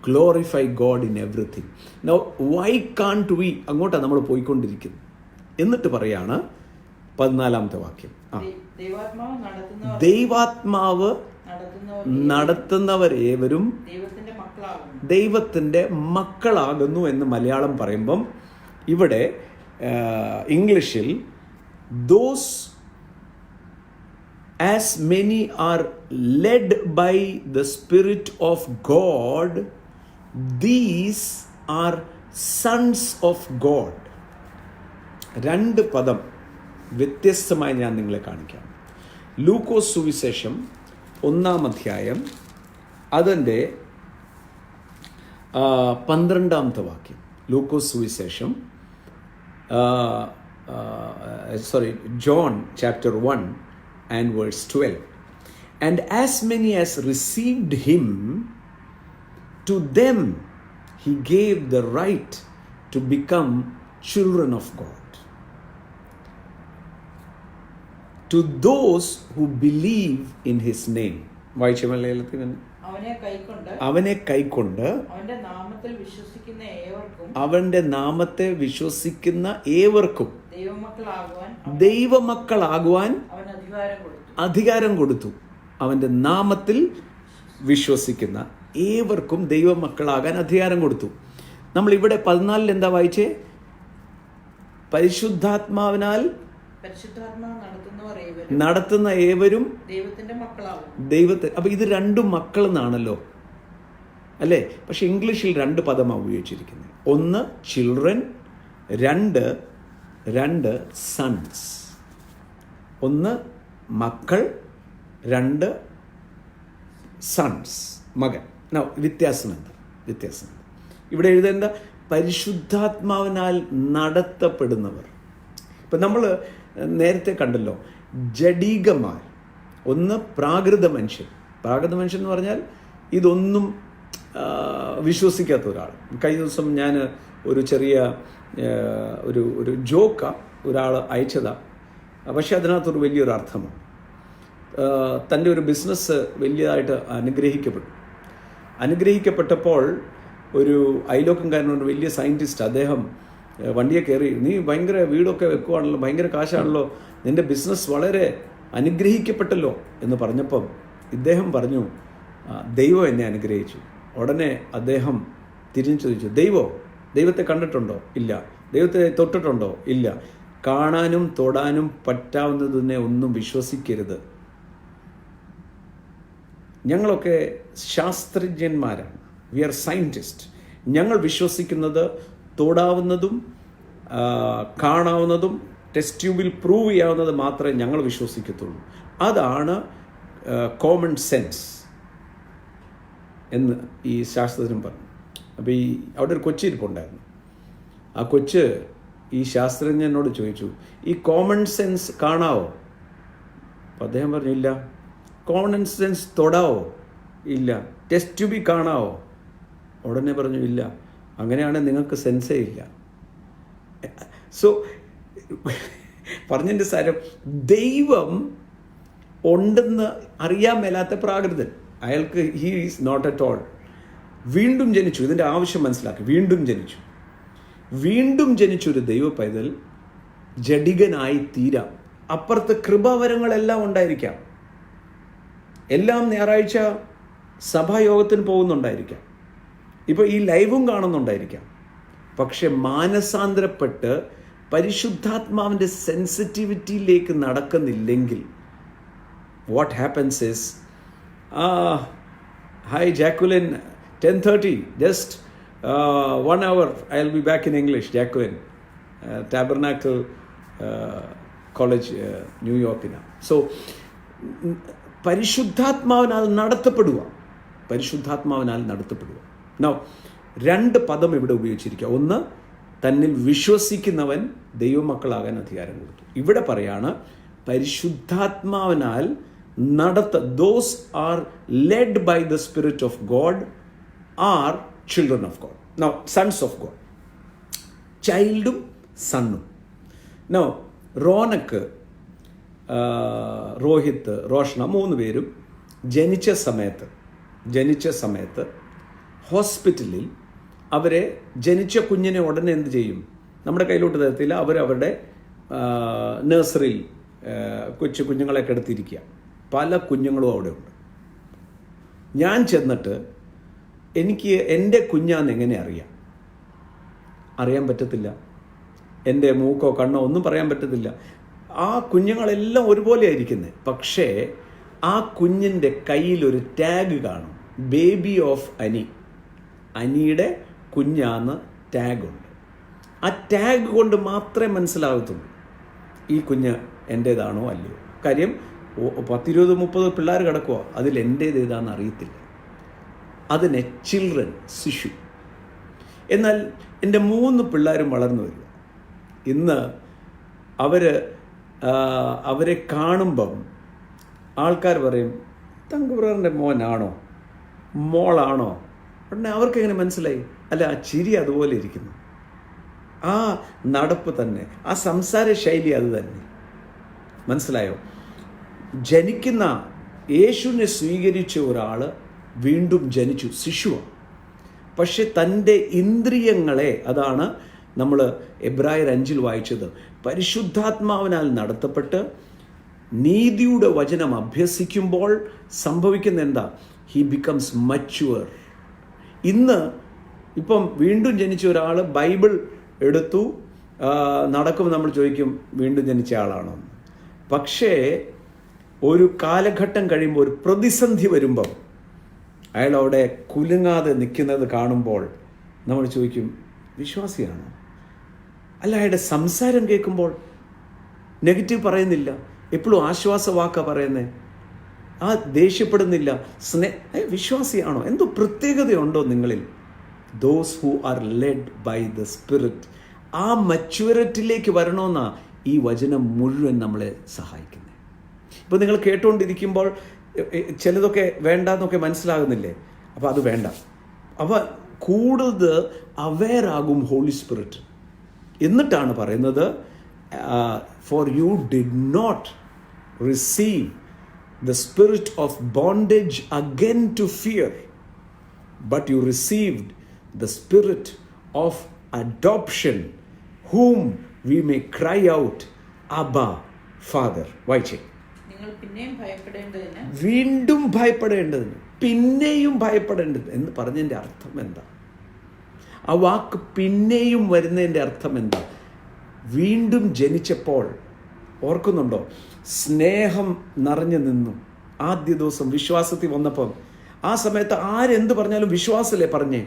glorify God in everything. Now why can't we? അങ്ങോട്ടാണ് നമ്മൾ പോയിക്കൊണ്ടിരിക്കുന്നത്. എന്നിട്ട് പറയാണ് 14ാമത്തെ വാക്യം, ദൈവാത്മാവ് നടത്തുന്നവരേവരും ദൈവത്തിൻ്റെ മക്കളാകുന്നു എന്ന് മലയാളം പറയുമ്പം ഇവിടെ ഇംഗ്ലീഷിൽ those as many are led by the Spirit of God, these are sons of God. 2 പദം വ്യത്യസ്തമായി ഞാൻ നിങ്ങളെ കാണിക്കാം. ലൂക്കോസ് സുവിശേഷം 1-ാം അധ്യായം അതിൻ്റെ 12ാമത്തെ വാക്യം. ലൂക്കോസ് സുവിശേഷം John chapter 1 and verse 12. And as many as received him, to them he gave the right to become children of God. To those who believe in his name. വായിച്ച മലയാളത്തിൽ അവനെ കൈക്കൊണ്ട് അവന്റെ നാമത്തെ വിശ്വസിക്കുന്ന ഏവർക്കും ദൈവമക്കളാകുവാൻ അധികാരം കൊടുത്തു. അവന്റെ നാമത്തിൽ വിശ്വസിക്കുന്ന ഏവർക്കും ദൈവമക്കളാകാൻ അധികാരം കൊടുത്തു. നമ്മൾ ഇവിടെ 14 എന്താ വായിച്ചേ? പരിശുദ്ധാത്മാവിനാൽ നടത്തുന്ന ഏവരും ദൈവത്തെ. അപ്പൊ ഇത് രണ്ടും മക്കൾ എന്നാണല്ലോ അല്ലേ? പക്ഷെ ഇംഗ്ലീഷിൽ 2 പദമാണ് ഉപയോഗിച്ചിരിക്കുന്നത്. ഒന്ന് ചിൽഡ്രൻ, രണ്ട് സൺസ്. ഒന്ന് മക്കൾ, 2 സൺസ്, മകൻ. വ്യത്യാസം എന്താ? ഇവിടെ എഴുതേണ്ട പരിശുദ്ധാത്മാവിനാൽ നടത്തപ്പെടുന്നവർ. ഇപ്പം നമ്മൾ നേരത്തെ കണ്ടല്ലോ, ജഡീകമായ ഒന്ന് പ്രാകൃത മനുഷ്യൻ എന്ന് പറഞ്ഞാൽ ഇതൊന്നും വിശ്വസിക്കാത്ത ഒരാൾ. കഴിഞ്ഞ ദിവസം ഞാൻ ഒരു ചെറിയ ഒരു ജോക്ക ഒരാൾ അയച്ചതാ, പക്ഷെ അതിനകത്തൊരു വലിയൊരു അർത്ഥമാണ്. തൻ്റെ ഒരു ബിസിനസ് വലിയതായിട്ട് അനുഗ്രഹിക്കപ്പെട്ടപ്പോൾ ഒരു അയലോക്കംകാരനോട് വലിയ സയൻറ്റിസ്റ്റ്, അദ്ദേഹം വണ്ടിയെ കയറി, നീ ഭയങ്കര വീടൊക്കെ വെക്കുവാണല്ലോ, ഭയങ്കര കാശാണല്ലോ, നിൻ്റെ ബിസിനസ് വളരെ അനുഗ്രഹിക്കപ്പെട്ടല്ലോ എന്ന് പറഞ്ഞപ്പം ഇദ്ദേഹം പറഞ്ഞു, ദൈവം എന്നെ അനുഗ്രഹിച്ചു. ഉടനെ അദ്ദേഹം തിരിഞ്ഞു ചോദിച്ചു, ദൈവത്തെ കണ്ടിട്ടുണ്ടോ? ഇല്ല. ദൈവത്തെ തൊട്ടിട്ടുണ്ടോ? ഇല്ല. കാണാനും തൊടാനും പറ്റാവുന്നതിനെ ഒന്നും വിശ്വസിക്കരുത്. ഞങ്ങളൊക്കെ ശാസ്ത്രജ്ഞന്മാരാണ്, വി ആർ സയൻറ്റിസ്റ്റ്. ഞങ്ങൾ വിശ്വസിക്കുന്നത് തൊടാവുന്നതും കാണാവുന്നതും ടെസ്റ്റ് ട്യൂബിൽ പ്രൂവ് ചെയ്യാവുന്നത് മാത്രമേ ഞങ്ങൾ വിശ്വസിക്കത്തുള്ളൂ. അതാണ് കോമൺ സെൻസ് എന്ന് ഈ ശാസ്ത്രജ്ഞൻ പറഞ്ഞു. അപ്പോൾ അവിടെ ഒരു കൊച്ചിരിപ്പുണ്ടായിരുന്നു. ആ കൊച്ച് ഈ ശാസ്ത്രജ്ഞനോട് ചോദിച്ചു, ഈ കോമൺ സെൻസ് കാണാവോ? അപ്പം അദ്ദേഹം പറഞ്ഞു, ഇല്ല. കോമൺ സെൻസ് തൊടാവോ? ഇല്ല. ടെസ്റ്റ് ട്യൂബിൽ കാണാവോ? ഉടനെ പറഞ്ഞു, ഇല്ല. അങ്ങനെയാണെങ്കിൽ നിങ്ങൾക്ക് സെൻസേ ഇല്ല. സോ പറഞ്ഞതിൻ്റെ സാരം, ദൈവം ഉണ്ടെന്ന് അറിയാൻ മേലാത്ത പ്രാകൃതൻ, അയാൾക്ക് he is not at all. വീണ്ടും ജനിച്ചു, ഇതിൻ്റെ ആവശ്യം മനസ്സിലാക്കി. വീണ്ടും ജനിച്ചൊരു ദൈവ പൈതൽ ജഡികനായി തീരാം. അപ്പുറത്ത് കൃപാവരങ്ങളെല്ലാം ഉണ്ടായിരിക്കാം, എല്ലാം ഞായറാഴ്ച സഭായോഗത്തിന് പോകുന്നുണ്ടായിരിക്കാം, ഇപ്പോൾ ഈ ലൈവും കാണുന്നുണ്ടായിരിക്കാം. പക്ഷെ മാനസാന്തരപ്പെട്ട് പരിശുദ്ധാത്മാവിൻ്റെ സെൻസിറ്റിവിറ്റിയിലേക്ക് നടക്കുന്നില്ലെങ്കിൽ what happens is, hi Jacqueline, 10:30, just 1 hour, I'll be back in English. Jacqueline, Tabernacle College, New York. So പരിശുദ്ധാത്മാവിനാൽ നടത്തപ്പെടുക. Now 2 പദം ഇവിടെ ഉപയോഗിച്ചിരിക്കുക. ഒന്ന്, തന്നിൽ വിശ്വസിക്കുന്നവൻ ദൈവമക്കളാകാൻ അധികാരം കൊടുത്തു. ഇവിടെ പറയാണ് പരിശുദ്ധാത്മാവിനാൽ those are led by the Spirit of God are children of God. Now, sons of God. ചൈൽഡും സണ്ണും. Now, റോനക്ക്, Rohit, റോഷന 3 പേരും ജനിച്ച സമയത്ത് ഹോസ്പിറ്റലിൽ അവരെ ജനിച്ച കുഞ്ഞിനെ ഉടനെ എന്ത് ചെയ്യും? നമ്മുടെ കയ്യിലോട്ട് തരത്തില്ല. അവരവരുടെ നഴ്സറിയിൽ കുഞ്ഞുങ്ങളെ കിടത്തിയിരിക്കുക. പല കുഞ്ഞുങ്ങളും അവിടെ ഉണ്ട്. ഞാൻ ചെന്നിട്ട് എനിക്ക് എൻ്റെ കുഞ്ഞാന്ന് എങ്ങനെ അറിയാൻ പറ്റത്തില്ല. എൻ്റെ മൂക്കോ കണ്ണോ ഒന്നും പറയാൻ പറ്റത്തില്ല. ആ കുഞ്ഞുങ്ങളെല്ലാം ഒരുപോലെ ആയിരിക്കുന്നത്. പക്ഷേ ആ കുഞ്ഞിൻ്റെ കയ്യിലൊരു ടാഗ് കാണും, ബേബി ഓഫ് അനിയുടെ കുഞ്ഞാന്ന് ടാഗുണ്ട്. ആ ടാഗ് കൊണ്ട് മാത്രമേ മനസ്സിലാകത്തുള്ളൂ ഈ കുഞ്ഞ് എൻ്റേതാണോ അല്ലയോ. കാര്യം 10, 20, 30 പിള്ളേർ കിടക്കുമോ, അതിൽ എൻ്റേത് ഏതാണെന്ന് അറിയത്തില്ല. അതിനെ ചിൽഡ്രൻ, ശിശു. എന്നാൽ എൻ്റെ 3 പിള്ളേരും വളർന്നു വരിക. ഇന്ന് അവരെ കാണുമ്പം ആൾക്കാർ പറയും, തങ്കുബ്രദറിൻ്റെ മോനാണോ മോളാണോ? ഉടനെ അവർക്കെങ്ങനെ മനസ്സിലായി? അല്ല, ആ ചിരി അതുപോലെ ഇരിക്കുന്നു, ആ നടപ്പ് തന്നെ, ആ സംസാര ശൈലി അത് തന്നെ. മനസ്സിലായോ? ജനിക്കുന്ന യേശുവിനെ സ്വീകരിച്ച ഒരാൾ വീണ്ടും ജനിച്ചു, ശിശുവ. പക്ഷെ തൻ്റെ ഇന്ദ്രിയങ്ങളെ, അതാണ് നമ്മൾ എബ്രായർ 5 വായിച്ചത്, പരിശുദ്ധാത്മാവിനാൽ നടത്തപ്പെട്ട് നീതിയുടെ വചനം അഭ്യസിക്കുമ്പോൾ സംഭവിക്കുന്ന എന്താ? He becomes mature. ഇപ്പം വീണ്ടും ജനിച്ച ഒരാൾ ബൈബിൾ എടുത്തു നടക്കുമ്പോൾ നമ്മൾ ചോദിക്കും വീണ്ടും ജനിച്ച ആളാണോ? പക്ഷേ ഒരു കാലഘട്ടം കഴിയുമ്പോൾ, ഒരു പ്രതിസന്ധി വരുമ്പം അയാൾ അവിടെ കുലുങ്ങാതെ നിൽക്കുന്നത് കാണുമ്പോൾ നമ്മൾ ചോദിക്കും വിശ്വാസിയാണോ? അല്ല, അയാളുടെ സംസാരം കേൾക്കുമ്പോൾ നെഗറ്റീവ് പറയുന്നില്ല, എപ്പോഴും ആശ്വാസവാക്ക പറയുന്നത്, ആ ദേഷ്യപ്പെടുന്നില്ല, വിശ്വാസിയാണോ? എന്തോ പ്രത്യേകതയുണ്ടോ നിങ്ങളിൽ? Those who are led by the Spirit. ആ മച്യൂരിറ്റിയിലേക്ക് വരണമെന്നാണ് ഈ വചനം മുഴുവൻ നമ്മളെ സഹായിക്കുന്നത്. ഇപ്പോൾ നിങ്ങൾ കേട്ടുകൊണ്ടിരിക്കുമ്പോൾ ചിലതൊക്കെ വേണ്ടെന്നൊക്കെ മനസ്സിലാകുന്നില്ലേ? അപ്പോൾ അത് വേണ്ട. അപ്പോൾ കൂടുതൽ അവെയറാകും ഹോളി സ്പിരിറ്റ്. എന്നിട്ടാണ് പറയുന്നത്, for you did not receive the spirit of bondage again to fear, but you received the spirit of adoption, whom we may cry out, Abba, Father. വായിച്ചേ. നിങ്ങൾ പിന്നെയും ഭയപ്പെടേണ്ടതിന്, വീണ്ടും ഭയപ്പെടേണ്ടതിന്, പിന്നെയും ഭയപ്പെടേണ്ടത് എന്ന് പറഞ്ഞതിൻ്റെ അർത്ഥം എന്താ? ആ വാക്ക് പിന്നെയും വരുന്നതിൻ്റെ അർത്ഥം എന്താ? വീണ്ടും ജനിച്ചപ്പോൾ ഓർക്കുന്നുണ്ടോ? സ്നേഹം നിറഞ്ഞു നിന്നു. ആദ്യ ദിവസം വിശ്വാസത്തിൽ വന്നപ്പം ആ സമയത്ത് ആരെന്ത് പറഞ്ഞാലും വിശ്വാസമല്ലേ പറഞ്ഞേ?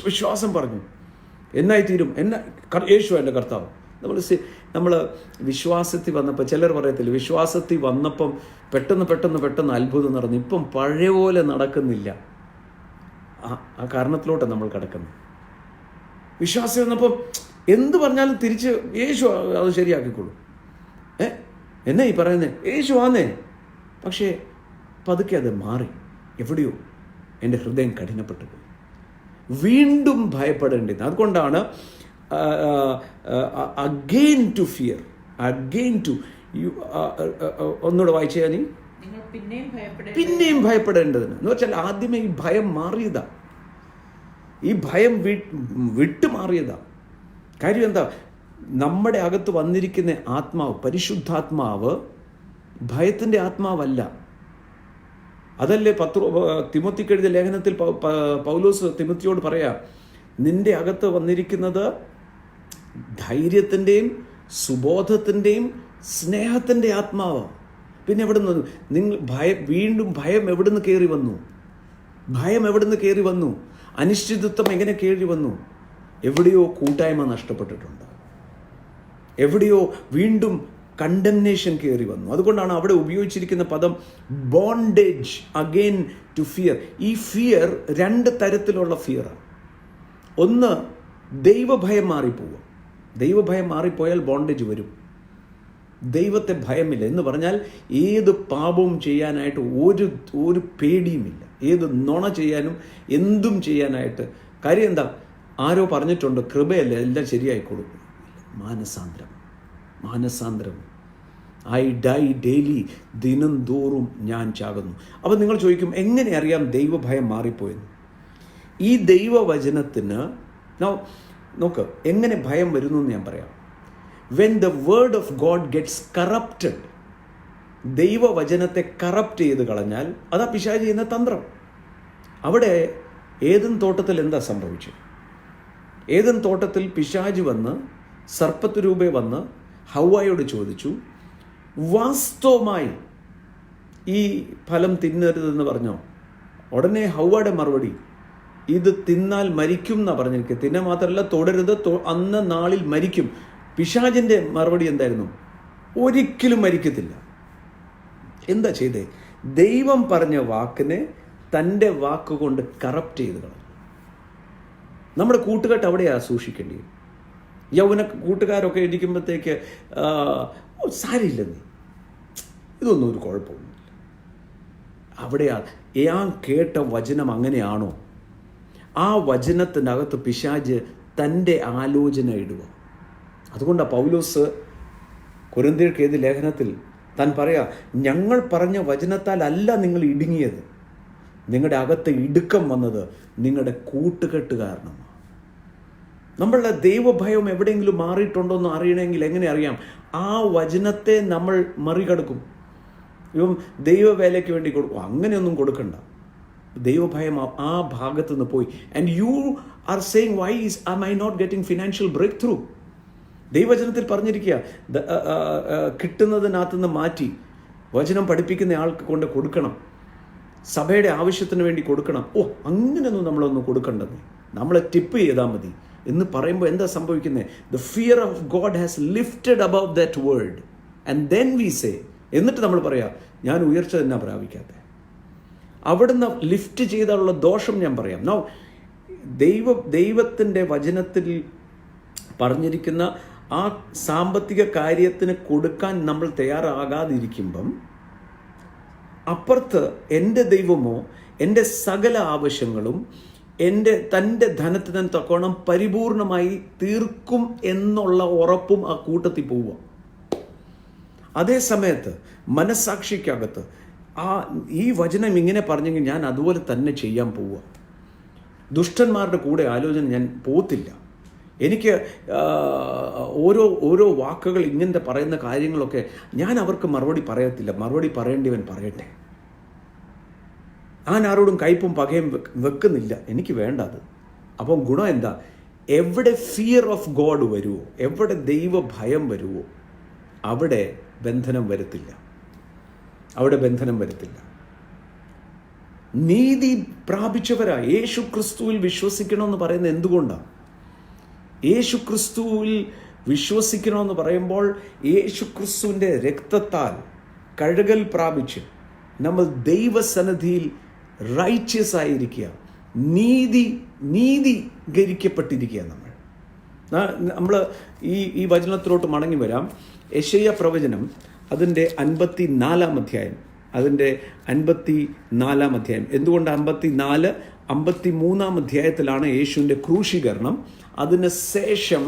വിശ്വാസം പറഞ്ഞു. എന്നായിത്തീരും? യേശു എൻ്റെ കർത്താവ്. നമ്മൾ വിശ്വാസത്തിൽ വന്നപ്പോൾ, ചിലർ പറയത്തില്ല, വിശ്വാസത്തിൽ വന്നപ്പം പെട്ടെന്ന് അത്ഭുതം നടന്നു. ഇപ്പം പഴയ പോലെ നടക്കുന്നില്ല. ആ കാരണത്തിലോട്ടാണ് നമ്മൾ കിടക്കുന്നത്. വിശ്വാസം വന്നപ്പം എന്ത് പറഞ്ഞാലും തിരിച്ച് യേശു അത് ശരിയാക്കിക്കോളൂ. എന്നാ ഈ പറയുന്നത്? യേശു ആന്നേ. പക്ഷേ പതുക്കെ അത് മാറി. എവിടെയോ എൻ്റെ ഹൃദയം കഠിനപ്പെട്ടു പോയി. വീണ്ടും ഭയപ്പെടേണ്ടത്. അതുകൊണ്ടാണ് again to fear, again to ഒന്നുകൂടെ വായിച്ചാ നീ, പിന്നെയും ഭയപ്പെടേണ്ടതിന് എന്ന് വെച്ചാൽ ആദ്യമേ ഈ ഭയം മാറിയതാ, ഈ ഭയം വിട്ടു മാറിയതാ. കാര്യം എന്താ? നമ്മുടെ അകത്ത് വന്നിരിക്കുന്ന ആത്മാവ്, പരിശുദ്ധാത്മാവ് ഭയത്തിൻ്റെ ആത്മാവല്ല. അതല്ലേ തിമോത്തിക്ക് എഴുതിയ ലേഖനത്തിൽ പൗലോസ് തിമോത്തിയോട് പറയാ, നിന്റെ അകത്ത് വന്നിരിക്കുന്നത് ധൈര്യത്തിൻ്റെയും സുബോധത്തിൻ്റെയും സ്നേഹത്തിൻ്റെ ആത്മാവ്. പിന്നെ എവിടെ നിന്ന് നിങ്ങൾ വീണ്ടും ഭയം എവിടുന്ന് കയറി വന്നു? ഭയം എവിടുന്ന് കയറി വന്നു? അനിശ്ചിതത്വം എങ്ങനെ കയറി വന്നു? എവിടെയോ കൂട്ടായ്മ നഷ്ടപ്പെട്ടിട്ടുണ്ട്, എവിടെയോ വീണ്ടും കണ്ടംനേഷൻ കയറി വന്നു. അതുകൊണ്ടാണ് അവിടെ ഉപയോഗിച്ചിരിക്കുന്ന പദം ബോണ്ടേജ് അഗെയിൻ ടു ഫിയർ. ഈ ഫിയർ രണ്ട് തരത്തിലുള്ള ഫിയറാണ്. ഒന്ന്, ദൈവഭയം മാറിപ്പോവുക. ദൈവഭയം മാറിപ്പോയാൽ ബോണ്ടേജ് വരും. ദൈവത്തെ ഭയമില്ല എന്ന് പറഞ്ഞാൽ ഏത് പാപവും ചെയ്യാനായിട്ട് ഒരു പേടിയുമില്ല, ഏത് നുണ ചെയ്യാനും എന്തും ചെയ്യാനായിട്ട്. കാര്യം എന്താ? ആരോ പറഞ്ഞിട്ടുണ്ട്, കൃപയല്ല എല്ലാം ശരിയായിക്കോളും. മാനസാന്തരം. ഐ ഡൈ ഡെയിലി, ദിനം തോറും ഞാൻ ചാകുന്നു. അപ്പം നിങ്ങൾ ചോദിക്കും, എങ്ങനെ അറിയാം ദൈവഭയം മാറിപ്പോയെന്ന്? ഈ ദൈവവചനത്തിന് നോക്ക് എങ്ങനെ ഭയം വരുന്നു എന്ന് ഞാൻ പറയാം. When the word of God gets corrupted, ദൈവവചനത്തെ കറപ്റ്റ് ചെയ്ത് കളഞ്ഞാൽ അതാ പിശാച് ചെയ്യുന്ന തന്ത്രം. അവിടെ ഏദൻ തോട്ടത്തിൽ എന്താ സംഭവിച്ചത്? ഏദൻ തോട്ടത്തിൽ പിശാച് വന്ന്, സർപ്പത്ത് രൂപേ വന്ന് ഹവ്വായോട് ചോദിച്ചു, വാസ്തവമായി ഈ ഫലം തിന്നരുതെന്ന് പറഞ്ഞോ? ഉടനെ ഹവ്വയുടെ മറുപടി, ഇത് തിന്നാൽ മരിക്കും എന്നാ പറഞ്ഞിരിക്കുക. തിന്നാൻ മാത്രമല്ല, തുടരുത്, അന്ന് നാളിൽ മരിക്കും. പിശാചിൻ്റെ മറുപടി എന്തായിരുന്നു? ഒരിക്കലും മരിക്കത്തില്ല. എന്താ ചെയ്തേ? ദൈവം പറഞ്ഞ വാക്കിനെ തൻ്റെ വാക്കുകൊണ്ട് കറപ്റ്റ് ചെയ്ത് കളഞ്ഞു. നമ്മുടെ കൂട്ടുകെട്ട് അവിടെയാണ് സൂക്ഷിക്കേണ്ടത്. യൗവന കൂട്ടുകാരൊക്കെ ഇരിക്കുമ്പോഴത്തേക്ക് സാരില്ല, നീ ഇതൊന്നും ഒരു കുഴപ്പമൊന്നുമില്ല. അവിടെയാണ് ഞാൻ കേട്ട വചനം അങ്ങനെയാണോ? ആ വചനത്തിനകത്ത് പിശാച് തൻ്റെ ആലോചന ഇടുക. അതുകൊണ്ടാണ് പൗലോസ് കൊരിന്ത്യർക്ക് എഴുതിയ ലേഖനത്തിൽ താൻ പറയാ, ഞങ്ങൾ പറഞ്ഞ വചനത്താൽ അല്ല നിങ്ങൾ ഇടുങ്ങിയത്, നിങ്ങളുടെ അകത്തെ ഇടുക്കം വന്നത് നിങ്ങളുടെ കൂട്ടുകെട്ട് കാരണമാണ്. നമ്മളുടെ ദൈവഭയം എവിടെയെങ്കിലും മാറിയിട്ടുണ്ടോ എന്ന് അറിയണമെങ്കിൽ എങ്ങനെ അറിയാം? ആ വചനത്തെ നമ്മൾ മറികടക്കും. ഇപ്പം ദൈവവേലയ്ക്ക് വേണ്ടി കൊടുക്കും, അങ്ങനെയൊന്നും കൊടുക്കണ്ട. ദൈവഭയം ആ ഭാഗത്ത് നിന്ന് പോയി. And you are saying, why am I not getting financial breakthrough? ദൈവവചനത്തിൽ പറഞ്ഞിരിക്കുക, കിട്ടുന്നതിനകത്തു നിന്ന് മാറ്റി വചനം പഠിപ്പിക്കുന്ന ആൾക്ക് കൊണ്ട് കൊടുക്കണം, സഭയുടെ ആവശ്യത്തിന് വേണ്ടി കൊടുക്കണം. അങ്ങനെയൊന്നും നമ്മളൊന്നും കൊടുക്കണ്ടെന്ന്, നമ്മളെ ടിപ്പ് ചെയ്താൽ മതി എന്ന് പറയുമ്പോൾ എന്താ സംഭവിക്കുന്നത്? The fear of God has lifted above that word and then we say, എന്നിട്ട് നമ്മൾ പറയാം, ഞാൻ ഉയർച്ച തന്നെ പ്രാപിക്കാതെ. അവിടുന്ന് ലിഫ്റ്റ് ചെയ്താലുള്ള ദോഷം ഞാൻ പറയാം. നോ, ദൈവത്തിൻ്റെ വചനത്തിൽ പറഞ്ഞിരിക്കുന്ന ആ സാമ്പത്തിക കാര്യത്തിന് കൊടുക്കാൻ നമ്മൾ തയ്യാറാകാതിരിക്കുമ്പം അപ്പുറത്ത് എൻ്റെ ദൈവമോ എൻ്റെ സകല ആവശ്യങ്ങളും തൻ്റെ ധനത്തിന് തക്കോണം പരിപൂർണമായി തീർക്കും എന്നുള്ള ഉറപ്പും ആ കൂട്ടത്തിൽ പോവുക. അതേ സമയത്ത് മനസ്സാക്ഷിക്കകത്ത് ഈ വചനം ഇങ്ങനെ പറഞ്ഞെങ്കിൽ ഞാൻ അതുപോലെ തന്നെ ചെയ്യാൻ പോവുക. ദുഷ്ടന്മാരുടെ കൂടെ ആലോചന ഞാൻ പോത്തില്ല. എനിക്ക് ഓരോ വാക്കുകൾ ഇങ്ങനത്തെ പറയുന്ന കാര്യങ്ങളൊക്കെ ഞാൻ അവർക്ക് മറുപടി പറയത്തില്ല. മറുപടി പറയേണ്ടിവൻ പറയട്ടെ. ഞാൻ ആരോടും കയ്പും പകയും വെക്കുന്നില്ല, എനിക്ക് വേണ്ട അത്. അപ്പം ഗുണം എന്താ? എവിടെ ഫിയർ ഓഫ് ഗോഡ് വരുമോ, എവിടെ ദൈവ ഭയം വരുമോ, അവിടെ ബന്ധനം വരത്തില്ല. നീതി പ്രാപിച്ചവരാ യേശു ക്രിസ്തുവിൽ വിശ്വസിക്കണമെന്ന് പറയുന്നത് എന്തുകൊണ്ടാണ്? യേശു ക്രിസ്തുവിൽ വിശ്വസിക്കണമെന്ന് പറയുമ്പോൾ യേശു ക്രിസ്തുവിൻ്റെ രക്തത്താൽ കഴുകൽ പ്രാപിച്ച് നമ്മൾ ദൈവസന്നിധിയിൽ റൈറ്റ്യസ് ആയിരിക്കുക, നീതീകരിക്കപ്പെട്ടിരിക്കുക. നമ്മൾ ഈ വചനത്തിലോട്ട് മടങ്ങി വരാം. യെശയ്യാ പ്രവചനം അതിൻ്റെ 54-ാം അധ്യായം, എന്തുകൊണ്ട് 54, 53-ാം അധ്യായത്തിലാണ് യേശുവിൻ്റെ ക്രൂശീകരണം. അതിന് ശേഷം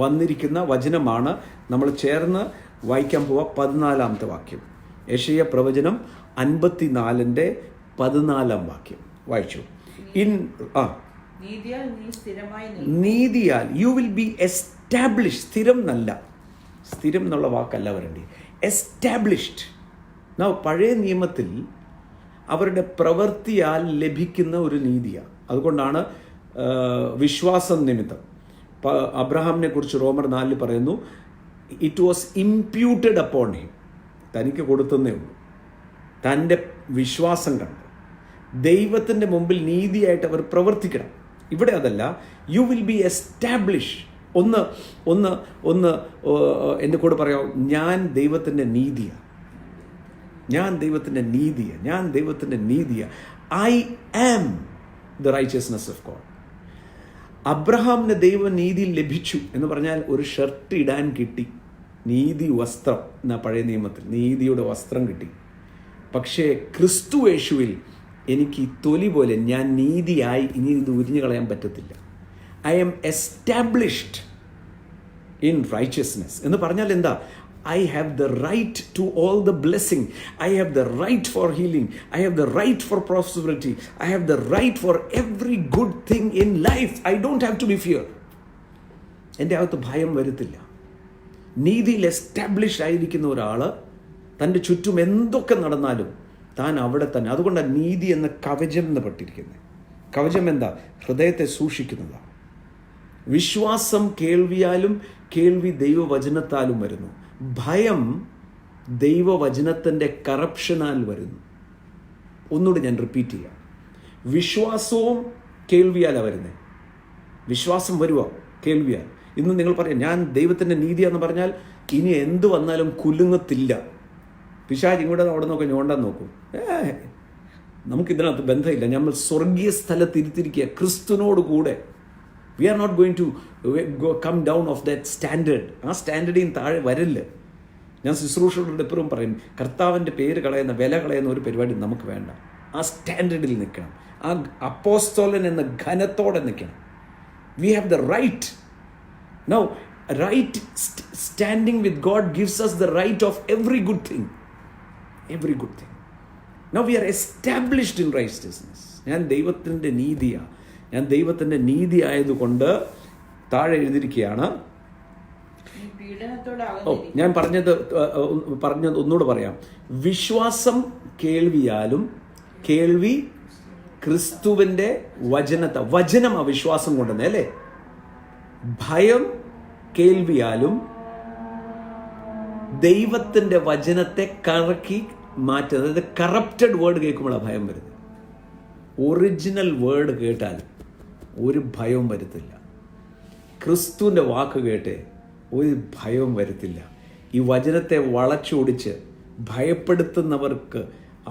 വന്നിരിക്കുന്ന വചനമാണ് നമ്മൾ ചേർന്ന് വായിക്കാൻ പോവുക. 14-ാമത്തെ വാക്യം, യെശയ്യാ പ്രവചനം 54-ന്റെ 14-ാം വാക്യം വായിച്ചു. നീതിയാൽ യു വിൽ ബി എസ്റ്റാബ്ലിഷ്. സ്ഥിരം എന്നുള്ള വാക്കല്ല വരേണ്ടി, എസ്റ്റാബ്ലിഷ്ഡ്. പഴയ നിയമത്തിൽ അവരുടെ പ്രവൃത്തിയാൽ ലഭിക്കുന്ന ഒരു നീതിയാണ്. അതുകൊണ്ടാണ് വിശ്വാസം നിമിത്തം അബ്രഹാമിനെ കുറിച്ച് റോമർ 4 പറയുന്നു, it was imputed upon him. തനിക്ക് കൊടുത്തന്നേ ഉള്ളൂ. തൻ്റെ വിശ്വാസം കണ്ട് ദൈവത്തിൻ്റെ മുമ്പിൽ നീതിയായിട്ട് അവർ പ്രവർത്തിക്കണം. ഇവിടെ അതല്ല, യു വിൽ ബി എസ്റ്റാബ്ലിഷ്. ഒന്ന് എൻ്റെ കൂടെ പറയാം, ഞാൻ ദൈവത്തിൻ്റെ നീതിയാണ്. I am the righteousness of God. അബ്രഹാമിന് ദൈവനീതി ലഭിച്ചു എന്ന് പറഞ്ഞാൽ ഒരു ഷർട്ട് ഇടാൻ കിട്ടി, നീതി വസ്ത്രം എന്നാ പഴയ നിയമത്തിൽ, നീതിയുടെ വസ്ത്രം കിട്ടി. പക്ഷേ ക്രിസ്തു യേശുവിൽ എനിക്ക് ഈ തൊലി പോലെ ഞാൻ നീതിയായി ഇനി ഇത് ഉരിഞ്ഞു കളയാൻ പറ്റത്തില്ല. I am established in righteousness എന്ന് പറഞ്ഞാൽ എന്താ? I have the right to all the blessing. I have the right for healing. I have the right for prosperity. I have the right for every good thing in life. I don't have to be feared. എൻ്റെ അകത്ത് ഭയം വരത്തില്ല. നീതിയിൽ establish ആയിരിക്കുന്ന ഒരാൾ തൻ്റെ ചുറ്റും എന്തൊക്കെ നടന്നാലും താൻ അവിടെ തന്നെ. അതുകൊണ്ടാണ് നീതി എന്ന കവചം എന്ന് പെട്ടിരിക്കുന്നത്. കവചം എന്താ? ഹൃദയത്തെ സൂക്ഷിക്കുന്നതാണ്. വിശ്വാസം കേൾവിയാലും കേൾവി ദൈവവചനത്താലും വരുന്നു. ഭയം ദൈവവചനത്തിൻ്റെ കറപ്ഷനാൽ വരുന്നു. ഒന്നുകൂടി ഞാൻ റിപ്പീറ്റ് ചെയ്യാം. വിശ്വാസവും കേൾവിയാലാണ് വരുന്നത്. വിശ്വാസം വരുക കേൾവിയാൽ. ഇന്ന് നിങ്ങൾ പറയാം, ഞാൻ ദൈവത്തിൻ്റെ നീതിയാന്ന് പറഞ്ഞാൽ ഇനി എന്ത് വന്നാലും കുലുങ്ങത്തില്ല. പിശാച് ഇങ്ങോട്ട് അവിടെ നോക്കാം, ഞോണ്ടാൻ നോക്കും. നമുക്കിതിനകത്ത് ബന്ധമില്ല. നമ്മൾ സ്വർഗീയ സ്ഥലത്തിരുത്തിരിക്കുക ക്രിസ്തുവിനോട് കൂടെ. We are not going to come down of that standard. ആ സ്റ്റാൻഡേർഡിൽ താഴെ വരില്ല. ഞാൻ ശുശ്രൂഷകളുടെ എപ്പോഴും പറയും, കർത്താവിൻ്റെ പേര് കളയുന്ന, വില കളയുന്ന ഒരു പരിപാടി നമുക്ക് വേണ്ട. ആ സ്റ്റാൻഡേർഡിൽ നിൽക്കണം. ആ അപ്പോസ്തലൻ എന്ന ഘനത്തോടെ നിൽക്കണം. We have the right. Now right standing with God gives us the right of every good thing. Every good thing. Now we are established in righteousness. ഞാൻ ദൈവത്തിൻ്റെ നീതിയാണ്. ഞാൻ ദൈവത്തിൻ്റെ നീതി ആയതുകൊണ്ട് താഴെ എഴുതിയിരിക്കുകയാണ്. ഞാൻ പറഞ്ഞത് ഒന്നുകൂടെ പറയാം. വിശ്വാസം കേൾവിയാലും, കേൾവി ക്രിസ്തുവിൻ്റെ വചനം അവിശ്വാസം കൊണ്ടുവന്നേ അല്ലേ. ഭയം കേൾവിയാലും ദൈവത്തിൻ്റെ വചനത്തെ കറക്കി മാറ്റുന്നത്. അതായത് കറപ്റ്റഡ് വേർഡ് കേൾക്കുമ്പോഴാണ് ഭയം വരുന്നത്. ഒറിജിനൽ വേർഡ് കേട്ടാൽ ഒരു ഭയവും വരുത്തില്ല. ക്രിസ്തുവിൻ്റെ വാക്ക് കേട്ട് ഒരു ഭയവും വരുത്തില്ല. ഈ വചനത്തെ വളച്ചൊടിച്ച് ഭയപ്പെടുത്തുന്നവർക്ക്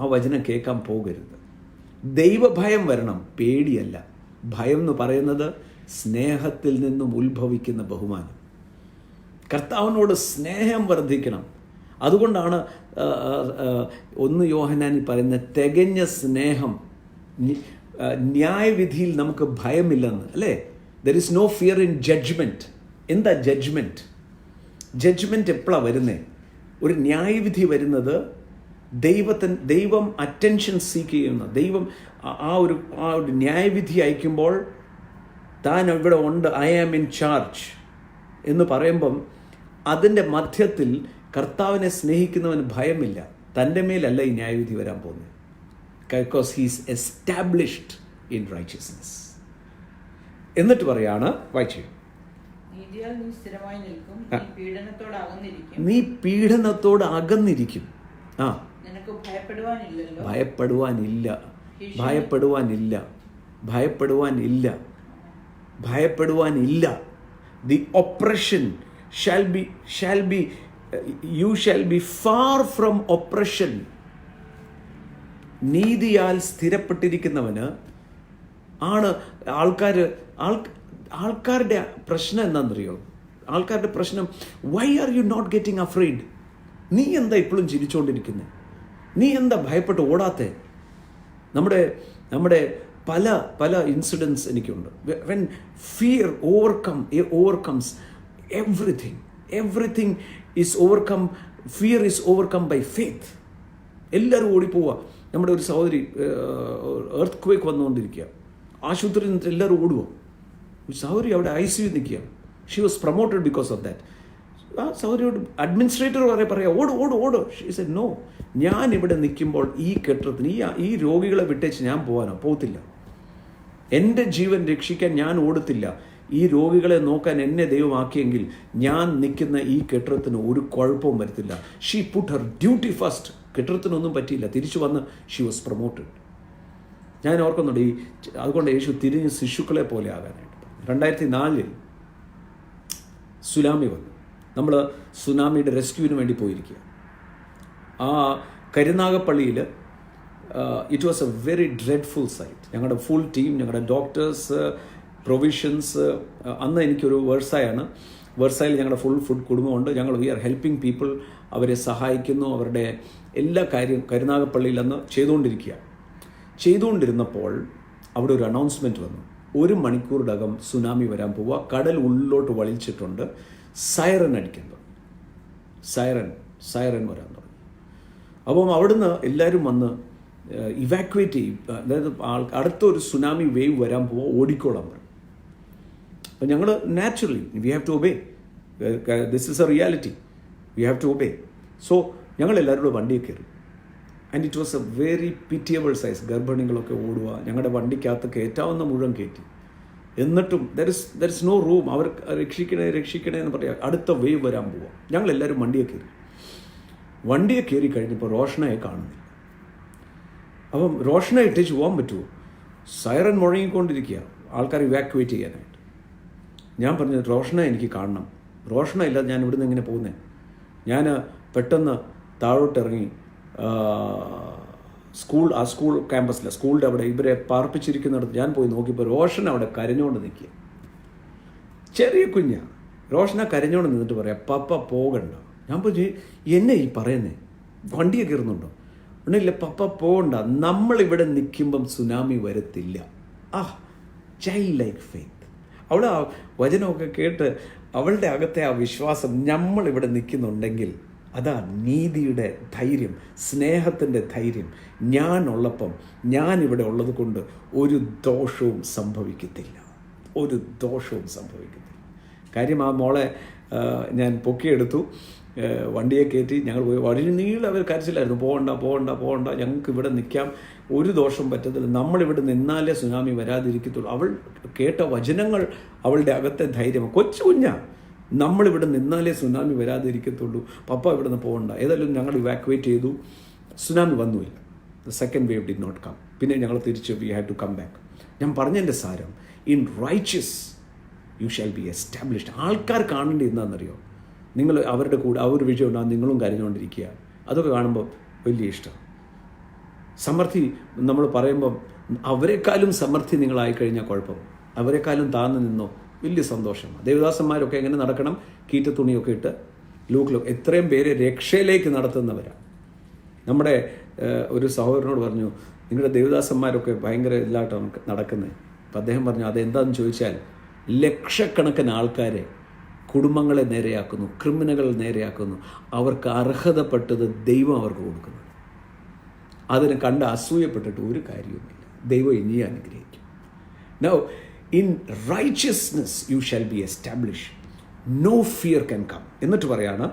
ആ വചനം കേൾക്കാൻ പോകരുത്. ദൈവഭയം വരണം, പേടിയല്ല. ഭയം എന്ന് പറയുന്നത് സ്നേഹത്തിൽ നിന്നും ഉത്ഭവിക്കുന്ന ബഹുമാനം. കർത്താവിനോട് സ്നേഹം വർദ്ധിക്കണം. അതുകൊണ്ടാണ് 1 യോഹന്നാനിൽ പറയുന്ന തികഞ്ഞ സ്നേഹം. ന്യായവിധിയിൽ നമുക്ക് ഭയമില്ലെന്ന് അല്ലേ. There is no fear in judgement. എന്താ ജഡ്ജ്മെൻറ്റ്? ജഡ്ജ്മെൻറ്റ് എപ്പോഴാണ് വരുന്നത്? ഒരു ന്യായവിധി വരുന്നത് ദൈവം അറ്റൻഷൻ സീക്ക് ചെയ്യുന്ന ദൈവം ആ ഒരു ന്യായവിധി അയക്കുമ്പോൾ താൻ ഇവിടെ ഉണ്ട്, ഐ ആം ഇൻ ചാർജ് എന്ന് പറയുമ്പം അതിൻ്റെ മധ്യത്തിൽ കർത്താവിനെ സ്നേഹിക്കുന്നവന് ഭയമില്ല. തൻ്റെ മേലല്ല ഈ ന്യായവിധി വരാൻ പോകുന്നത്. Because he's established in righteousness. എന്നിട്ട് പറയാണ്, വായിച്ചു, നീ പീഡനത്തോട് അകന്നിരിക്കും. ഭയപ്പെടുവാനില്ല. The oppression shall be you shall be far from oppression. നീതിയാൽ സ്ഥിരപ്പെട്ടിരിക്കുന്നവന് ആണ് ആൾക്കാരുടെ പ്രശ്നം എന്താണെന്നറിയോ? ആൾക്കാരുടെ പ്രശ്നം, why are you not getting afraid? നീ എന്താ ഇപ്പോഴും ചിരിച്ചുകൊണ്ടിരിക്കുന്നത്? നീ എന്താ ഭയപ്പെട്ട് ഓടാത്തെ? നമ്മുടെ പല ഇൻസിഡൻസ് എനിക്കുണ്ട്. When fear overcomes everything is overcome. Fear is overcome by faith. എല്ലാവരും ഓടിപ്പോവുക. നമ്മുടെ ഒരു സഹോദരി എർത്ത് ക്വേക്ക് വന്നുകൊണ്ടിരിക്കുക, ആശുപത്രിയിൽ നിന്നിട്ട് എല്ലാവരും ഓടുക. ഒരു സഹോദരി അവിടെ ICU നിൽക്കുക. She was promoted because of that. ആ സഹോദരിയോട് അഡ്മിനിസ്ട്രേറ്റർ പറയാം, ഓട്. ഷീ സെഡ് നോ, ഞാൻ ഇവിടെ നിൽക്കുമ്പോൾ ഈ കെട്ടിടത്തിന് ഈ രോഗികളെ വിട്ടേച്ച് ഞാൻ പോകത്തില്ല. എൻ്റെ ജീവൻ രക്ഷിക്കാൻ ഞാൻ ഓടത്തില്ല. ഈ രോഗികളെ നോക്കാൻ എന്നെ ദൈവമാക്കിയെങ്കിൽ ഞാൻ നിൽക്കുന്ന ഈ കെട്ടിടത്തിന് ഒരു കുഴപ്പവും വരത്തില്ല. She put her duty first. കെട്ടിടത്തിനൊന്നും പറ്റിയില്ല, തിരിച്ചു വന്ന് ഷീ വാസ് പ്രൊമോട്ടഡ്. ഞാൻ ഓർക്കുന്നുണ്ട് അതുകൊണ്ട് യേശു തിരിഞ്ഞ് ശിശുക്കളെ പോലെ ആകാനായിട്ട്. 2004 സുനാമി വന്നു. നമ്മൾ സുനാമിയുടെ റെസ്ക്യൂവിന് വേണ്ടി പോയിരിക്കുക. ആ കരുനാഗപ്പള്ളിയിൽ it was a very dreadful sight. ഞങ്ങളുടെ ഫുൾ ടീം, ഞങ്ങളുടെ ഡോക്ടേഴ്സ്, പ്രൊവിഷൻസ്. അന്ന് എനിക്കൊരു വേഴ്സായിൽ ഞങ്ങളുടെ ഫുൾ ഫുഡ് കുടുംബമുണ്ട്. ഞങ്ങൾ വി ആർ ഹെൽപ്പിംഗ് പീപ്പിൾ. അവരെ സഹായിക്കുന്നു. അവരുടെ എല്ലാ കാര്യം കരുനാഗപ്പള്ളിയിൽ അന്ന് ചെയ്തുകൊണ്ടിരുന്നപ്പോൾ അവിടെ ഒരു അനൗൺസ്മെൻറ്റ് വന്നു. 1 മണിക്കൂറിനകം സുനാമി വരാൻ പോവുക, കടൽ ഉള്ളിലോട്ട് വലിച്ചിട്ടുണ്ട്, സൈറൻ അടിക്കുന്നത്. സൈറൻ വരാൻ തുടങ്ങി. അപ്പം അവിടുന്ന് എല്ലാവരും വന്ന് ഇവാക്വേറ്റ് ചെയ്യും. അതായത് അടുത്തൊരു സുനാമി വേവ് വരാൻ പോവുക, ഓടിക്കോളാൻ പറയും. അപ്പം ഞങ്ങൾ naturally we have to obey. This is a reality, we have to obey. So ഞങ്ങൾ എല്ലാവരും കൂടെ വണ്ടിയിൽ കയറി. And it was a very pitiable size. ഗർഭിണികളൊക്കെ ഓടുക. ഞങ്ങളുടെ വണ്ടിക്കകത്ത് കയറ്റാവുന്ന മുഴുവൻ കയറ്റി. എന്നിട്ടും ദർ ഇസ് നോ റൂം. അവർ രക്ഷിക്കണേ എന്ന് പറയാം. അടുത്ത വേവ് വരാൻ പോവുക. ഞങ്ങളെല്ലാവരും വണ്ടിയെ കയറി കഴിഞ്ഞപ്പോൾ റോഷനയെ കാണുന്നില്ല. അപ്പം റോഷനെ ഇട്ടേച്ച് പോകാൻ പറ്റുമോ? സൈറൻ മുഴങ്ങിക്കൊണ്ടിരിക്കുക, ആൾക്കാർ ഇവാക്യുവേറ്റ് ചെയ്യാനായിട്ട്. ഞാൻ പറഞ്ഞു, റോഷനെ എനിക്ക് കാണണം. റോഷന ഇല്ലാതെ ഞാൻ ഇവിടുന്ന് എങ്ങനെ പോകുന്നത്? ഞാൻ പെട്ടെന്ന് താഴോട്ടിറങ്ങി സ്കൂൾ ക്യാമ്പസിലെ സ്കൂളിൻ്റെ അവിടെ ഇവരെ പാർപ്പിച്ചിരിക്കുന്നിടത്ത് ഞാൻ പോയി നോക്കിയപ്പോൾ റോഷൻ അവിടെ കരഞ്ഞുകൊണ്ട് നിൽക്കുക. ചെറിയ കുഞ്ഞാണ്. റോഷന കരഞ്ഞുകൊണ്ട് നിന്നിട്ട് പറയാം, പപ്പ പോകണ്ട. ഞാൻ പറഞ്ഞു, എന്നെ ഈ പറയുന്നേ, വണ്ടിയെ കയറുന്നുണ്ടോ? ഒന്നുമില്ല പപ്പ പോകണ്ട, നമ്മളിവിടെ നിൽക്കുമ്പം സുനാമി വരത്തില്ല. Child like faith. അവൾ ആ വചനമൊക്കെ കേട്ട് അവളുടെ അകത്തെ ആ വിശ്വാസം, നമ്മളിവിടെ നിൽക്കുന്നുണ്ടെങ്കിൽ അതാ നീതിയുടെ ധൈര്യം, സ്നേഹത്തിൻ്റെ ധൈര്യം. ഞാനുള്ളപ്പം, ഞാനിവിടെ ഉള്ളത് കൊണ്ട് ഒരു ദോഷവും സംഭവിക്കത്തില്ല, ഒരു ദോഷവും സംഭവിക്കത്തില്ല. കാര്യം ആ മോളെ ഞാൻ പൊക്കിയെടുത്തു, വണ്ടിയെ കയറ്റി ഞങ്ങൾ പോയി. വഴി നീളം അവർ കരച്ചിലായിരുന്നു, പോകണ്ട പോകണ്ട പോകണ്ട, ഞങ്ങൾക്ക് ഇവിടെ നിൽക്കാം, ഒരു ദോഷം പറ്റത്തില്ല, നമ്മളിവിടെ നിന്നാലേ സുനാമി വരാതിരിക്കത്തുള്ളൂ. അവൾ കേട്ട വചനങ്ങൾ അവളുടെ അകത്തെ ധൈര്യം. കൊച്ചു കുഞ്ഞാ, നമ്മളിവിടെ നിന്നാലേ സുനാമി വരാതിരിക്കത്തുള്ളൂ, പപ്പ ഇവിടെ നിന്ന് പോകണ്ട. ഏതായാലും ഞങ്ങൾ ഇവാക്യുവേറ്റ് ചെയ്തു, സുനാമി വന്നുമില്ല. The second wave did not come. പിന്നെ ഞങ്ങൾ തിരിച്ച് we had to come back. ഞാൻ പറഞ്ഞതിൻ്റെ സാരം, in righteous you shall be established. ആൾക്കാർ കാണേണ്ടി എന്താണെന്നറിയോ? നിങ്ങൾ അവരുടെ കൂടെ ആ ഒരു വിഷയം ഉണ്ടാകും, നിങ്ങളും കരഞ്ഞുകൊണ്ടിരിക്കുക. അതൊക്കെ കാണുമ്പോൾ വലിയ ഇഷ്ടം. സമൃദ്ധി നമ്മൾ പറയുമ്പം അവരെക്കാളും സമൃദ്ധി നിങ്ങളായിക്കഴിഞ്ഞാൽ കുഴപ്പം, അവരെക്കാളും താഴ്ന്നു നിന്നോ വലിയ സന്തോഷമാണ്. ദേവദാസന്മാരൊക്കെ എങ്ങനെ നടക്കണം? കീറ്റ തുണിയൊക്കെ ഇട്ട് ലൂക്കിലോ എത്രയും പേരെ രക്ഷയിലേക്ക് നടത്തുന്നവരാണ്. നമ്മുടെ ഒരു സഹോദരനോട് പറഞ്ഞു, നിങ്ങളുടെ ദേവദാസന്മാരൊക്കെ ഭയങ്കര ഇതിലായിട്ടാണ് നടക്കുന്നത്. അപ്പം അദ്ദേഹം പറഞ്ഞു, അതെന്താണെന്ന് ചോദിച്ചാൽ, ലക്ഷക്കണക്കിന് ആൾക്കാരെ, കുടുംബങ്ങളെ നേരെയാക്കുന്നു, ക്രിമിനലുകൾ നേരെയാക്കുന്നു. അവർക്ക് അർഹതപ്പെട്ടത് ദൈവം അവർക്ക് കൊടുക്കുന്നു. അതിനെ കണ്ട് അസൂയപ്പെട്ടിട്ട് ഒരു കാര്യവുമില്ല. ദൈവം ഇനിയും അനുഗ്രഹിക്കും. Now in righteousness you shall be establish, no fear can come. എന്നിട്ട് പറയാണ്,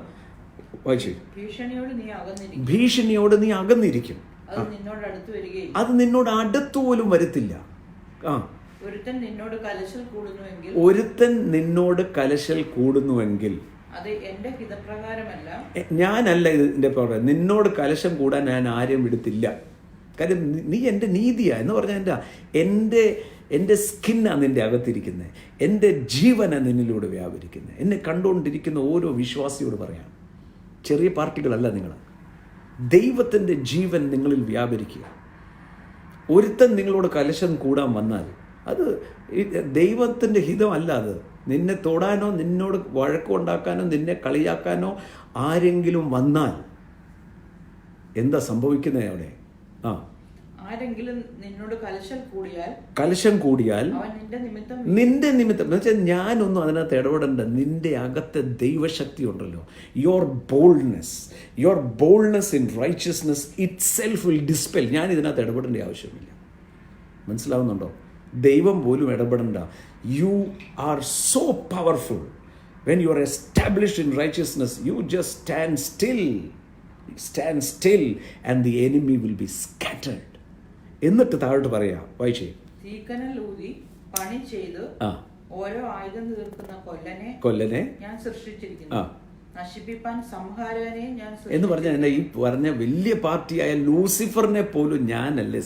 ഭീഷണിയോട് നീ അകന്നിരിക്കും, അത് നിന്നോട് അടുത്തുപോലും വരത്തില്ല. ഒരുത്തൻ നിന്നോട് കലശൽ കൂടുന്നുവെങ്കിൽ അത് എൻ്റെ ഹിതപ്രകാരമല്ല, ഞാനല്ല ഇതിൻ്റെ പ്രകാരം. നിന്നോട് കലശം കൂടാൻ ഞാൻ ആരെയും വിടത്തില്ല. കാര്യം നീ എൻ്റെ നീതിയാ എന്ന് പറഞ്ഞാൽ എൻ്റെ സ്കിന്നാണ് നിൻ്റെ അകത്തിരിക്കുന്നത്, എൻ്റെ ജീവനാണ് നിന്നിലൂടെ വ്യാപരിക്കുന്നത്. എന്നെ കണ്ടുകൊണ്ടിരിക്കുന്ന ഓരോ വിശ്വാസിയോട് പറയാം, ചെറിയ പാർട്ടികളല്ല നിങ്ങൾ, ദൈവത്തിൻ്റെ ജീവൻ നിങ്ങളിൽ വ്യാപരിക്കുക. ഒരുത്തൻ നിങ്ങളോട് കലശം കൂടാൻ വന്നാൽ അത് ദൈവത്തിൻ്റെ ഹിതമല്ല. അത് നിന്നെ തൊടാനോ നിന്നോട് വഴക്കുണ്ടാക്കാനോ നിന്നെ കളിയാക്കാനോ ആരെങ്കിലും വന്നാൽ എന്താ സംഭവിക്കുന്നത് അവിടെ? ആരെങ്കിലും നിന്നോട് കലശം കൂടിയാൽ നിന്റെ നിമിത്തം എന്ന് വെച്ചാൽ ഞാനൊന്നും അതിനകത്ത് ഇടപെടേണ്ട. നിന്റെ അകത്തെ ദൈവശക്തി ഉണ്ടല്ലോ, your boldness in righteousness itself will dispel. ഞാൻ ഇതിനകത്ത് ഇടപെടേണ്ട ആവശ്യമില്ല. മനസ്സിലാവുന്നുണ്ടോ? ദൈവം പോലും ഇടപെടേണ്ട. You are so powerful when you are established in righteousness. You just stand still and the enemy will be scattered. എന്നിട്ട് താഴോട്ട് പറയാ, വായിച്ചേ, തീക്കനലൂതി പണി ചെയ്ത് ഓരോ ആയുധം തീർക്കുന്ന കൊല്ലനെ ഞാൻ സൃഷ്ടിച്ചിരിക്കുന്നു, നശിപ്പിപ്പാൻ സംഹാരകനെ ഞാൻ എന്ന് പറഞ്ഞാൽ ഈ പറഞ്ഞ വലിയ പാർട്ടിയായ ലൂസിഫറിനെ പോലും ഞാനല്ലേ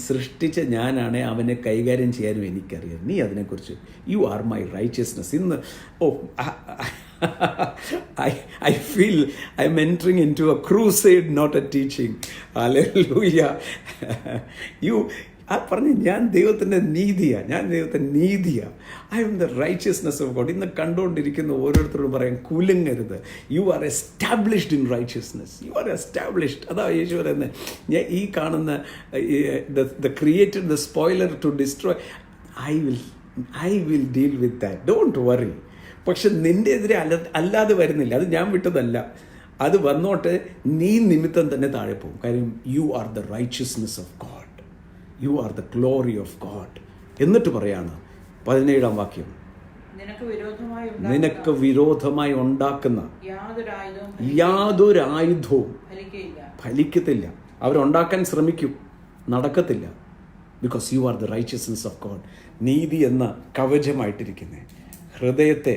സൃഷ്ടിച്ച ഞാനാണ്. അവനെ കൈകാര്യം ചെയ്യാനും എനിക്കറിയാം. നീ അതിനെക്കുറിച്ച് യു ആർ മൈ റൈച്ചസ്നെസ്. ഇന്ന് I feel I'm entering into a crusade, not a teaching. Hallelujah. പറഞ്ഞു, ഞാൻ ദൈവത്തിൻ്റെ നീതിയാ. I am the righteousness of God. ഇന്ന് കണ്ടുകൊണ്ടിരിക്കുന്ന ഓരോരുത്തരോടും പറയാം, കുലുങ്ങരുത്. You are established in righteousness. You are established. അതാ യേശു പറയുന്നത്. ഞാൻ ഈ കാണുന്ന the created the spoiler to destroy. I will deal with that, don't worry. പക്ഷെ നിന്റെ എതിരെ അല്ലാതെ വരുന്നില്ല, അത് ഞാൻ വിട്ടതല്ല. അത് വന്നോട്ട് നീ നിമിത്തം തന്നെ താഴെ പോകും. കാര്യം you are the righteousness of God, you are the glory of God. എന്നിട്ട് പറയാണ് 17-ാം വാക്യം, നിനക്ക് വിരോധമായി ഉണ്ടാക്കുന്ന യാതൊരു ആയുധവും ഫലിക്കത്തില്ല. അവരുണ്ടാക്കാൻ ശ്രമിക്കും, നടക്കത്തില്ല. Because you are the righteousness of God. നീതി എന്ന കവചമായിട്ടിരിക്കുന്നത്, ഹൃദയത്തെ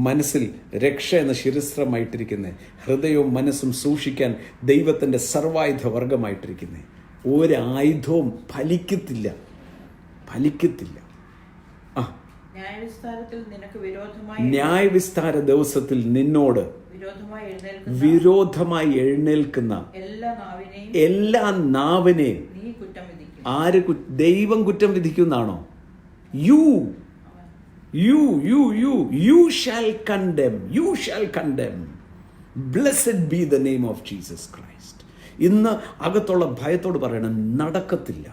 മനസ്സിൽ രക്ഷ എന്ന ശിരസ്ത്രമായിട്ടിരിക്കുന്നത്, ഹൃദയവും മനസ്സും സൂക്ഷിക്കാൻ ദൈവത്തിൻ്റെ സർവായുധ വർഗമായിട്ടിരിക്കുന്നത്. ഒരായുധവും ഫലിക്കത്തില്ല. ന്യായവിസ്താര ദിവസത്തിൽ നിന്നോട് വിരോധമായി എഴുന്നേൽക്കുന്ന എല്ലാ നാവിനെയും ആര് ദൈവം കുറ്റം വിധിക്കുന്നാണോ? You shall condemn. Blessed be the name of Jesus Christ. ഇന്ന് അകത്തുള്ള ഭയത്തോട് പറയണം, നടക്കത്തില്ല.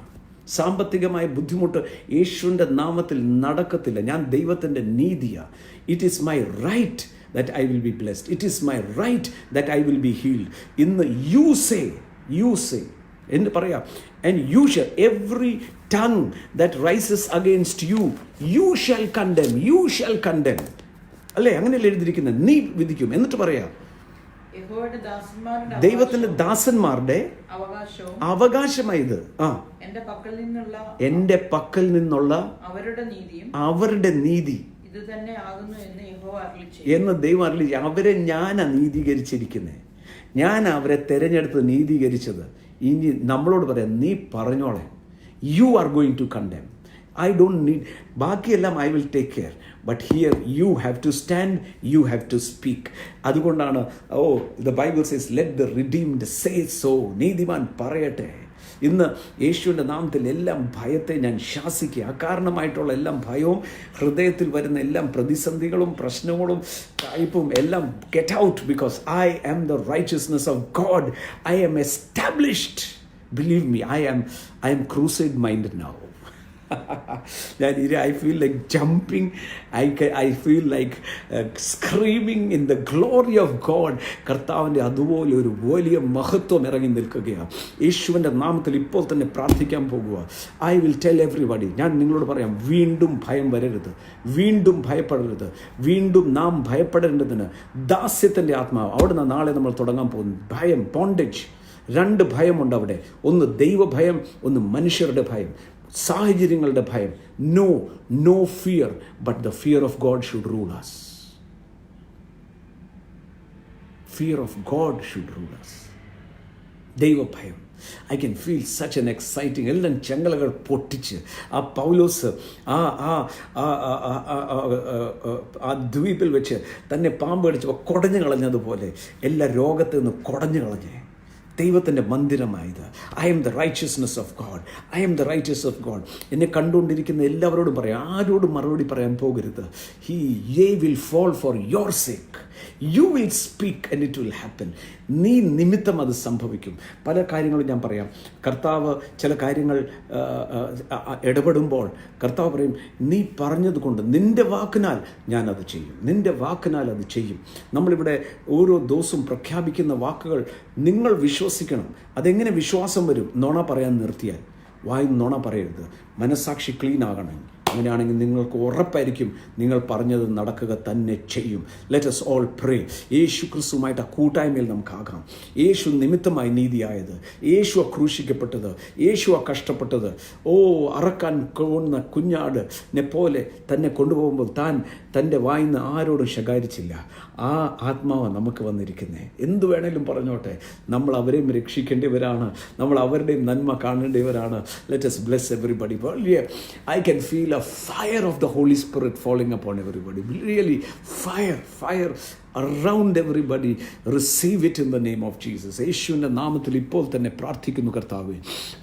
സാമ്പത്തികമായ ബുദ്ധിമുട്ട് യേശുവിൻ്റെ നാമത്തിൽ നടക്കത്തില്ല. ഞാൻ ദൈവത്തിൻ്റെ നീതിയാണ്. It is my right that I will be blessed. It is my right that I will be healed. ഇന്ന് you say എന്ന് പറയാം, and you shall, every tongue that rises against you, you shall condemn. അല്ലേ? അങ്ങനെയല്ലേ എഴുതിയിരിക്കുന്നത്? നീ വിധിക്കും. എന്നിട്ട് പറയാം, ദൈവത്തിന്റെ ദാസന്മാരുടെ അവകാശമായത് എന്റെ പക്കൽ നിന്നുള്ള അവരുടെ നീതി എന്ന് ദൈവം അരുളി. അവരെ ഞാനാ നീതീകരിച്ചിരിക്കുന്നത്, ഞാൻ അവരെ തെരഞ്ഞെടുത്ത് നീതീകരിച്ചത്. ഇനി നമ്മളോട് പറയാം, നീ പറഞ്ഞോളെ, യു ആർ ഗോയിങ് ടു കണ്ടം. I don't need, ബാക്കിയെല്ലാം I will take care. But here you have to stand, you have to speak. അതുകൊണ്ടാണ് the Bible says, let the redeemed say so. നീതിമാൻ പറയട്ടെ. ഇന്ന് യേശുവിൻ്റെ നാമത്തിൽ എല്ലാം ഭയത്തെ ഞാൻ ശാസിക്കുക. അകാരണമായിട്ടുള്ള എല്ലാം ഭയവും ഹൃദയത്തിൽ വരുന്ന എല്ലാം പ്രതിസന്ധികളും പ്രശ്നങ്ങളും കയ്പും എല്ലാം get out, because I am the righteousness of God. I am established. Believe me, I am crusade minded now. I feel like jumping. I feel like screaming in the glory of God. കർത്താവിൻ്റെ അതുപോലെ ഒരു വലിയ മഹത്വം ഇറങ്ങി നിൽക്കുകയാണ്. യേശുവിൻ്റെ നാമത്തിൽ ഇപ്പോൾ തന്നെ പ്രാർത്ഥിക്കാൻ പോകുക. I will tell everybody, ഞാൻ നിങ്ങളോട് പറയാം, വീണ്ടും ഭയം വരരുത്, വീണ്ടും ഭയപ്പെടരുത്. വീണ്ടും നാം ഭയപ്പെടേണ്ടതിന് ദാസ്യത്തിൻ്റെ ആത്മാവ്. അവിടുന്ന് നാളെ നമ്മൾ തുടങ്ങാൻ പോകുന്നു. ഭയം, ബോണ്ടേജ്. 2 ഭയമുണ്ട് അവിടെ. ഒന്ന് ദൈവഭയം, ഒന്ന് മനുഷ്യരുടെ ഭയം, സാഹചര്യങ്ങളുടെ ഭയം. No fear, but the fear of God should rule us. Fear of God should rule us. ദൈവഭയം. I can feel such an exciting, എല്ലാം ചെങ്കലകൾ പൊട്ടിച്ച് ആ പൗലോസ് ആ ദ്വീപിൽ വെച്ച് തന്നെ പാമ്പ് കടിച്ചപ്പോൾ കുടഞ്ഞു കളഞ്ഞതുപോലെ എല്ലാ രോഗത്തിൽ നിന്ന് കുടഞ്ഞു കളഞ്ഞേ. ദൈവത്തിൻ്റെ മന്ദിരമായത്. I am the righteousness of God. I am the righteous of God. എന്നെ കണ്ടുകൊണ്ടിരിക്കുന്ന എല്ലാവരോടും പറയാം, ആരോടും മറുപടി പറയാൻ പോകരുത്. He will fall for your sake. You will speak and it will happen. നീ നിമിത്തം അത് സംഭവിക്കും. പല കാര്യങ്ങളും ഞാൻ പറയാം. കർത്താവ് ചില കാര്യങ്ങൾ ഇടപെടുമ്പോൾ കർത്താവ് പറയും, നീ പറഞ്ഞതുകൊണ്ട് നിൻ്റെ വാക്കിനാൽ ഞാനത് ചെയ്യും, നിൻ്റെ വാക്കിനാൽ അത് ചെയ്യും. നമ്മളിവിടെ ഓരോ ദിവസവും പ്രഖ്യാപിക്കുന്ന വാക്കുകൾ നിങ്ങൾ വിശ്വസിക്കണം. അതെങ്ങനെ വിശ്വാസം വരും? നുണ പറയാൻ നിർത്തിയാൽ. വായി നുണ പറയരുത്. മനസ്സാക്ഷി ക്ലീൻ ആകണം. അങ്ങനെയാണെങ്കിൽ നിങ്ങൾക്ക് ഉറപ്പായിരിക്കും നിങ്ങൾ പറഞ്ഞത് നടക്കുക തന്നെ ചെയ്യും. Let us all pray. യേശു ക്രിസ്തുവുമായിട്ട് ആ കൂട്ടായ്മയിൽ നമുക്കാകാം. യേശു നിമിത്തമായി നീതിയായത്, യേശു ക്രൂശിക്കപ്പെട്ടത്, യേശു കഷ്ടപ്പെട്ടത്, അറക്കാൻ കൊന്ന കുഞ്ഞാടിനെ പോലെ തന്നെ കൊണ്ടുപോകുമ്പോൾ താൻ തൻ്റെ വായിന്ന് ആരോടും ശകാരിച്ചില്ല. ആ ആത്മാവ് നമുക്ക് വന്നിരിക്കുന്നത്. എന്തു വേണേലും പറഞ്ഞോട്ടെ, നമ്മൾ അവരെയും രക്ഷിക്കേണ്ടവരാണ്, നമ്മൾ അവരുടെയും നന്മ കാണേണ്ടവരാണ്. Let us bless everybody. I can feel a fire of the Holy Spirit falling upon everybody. Really, fire around everybody. Receive it in the name of Jesus. യേശുവിൻ്റെ നാമത്തിൽ ഇപ്പോൾ തന്നെ പ്രാർത്ഥിക്കുന്നു. കർത്താവേ,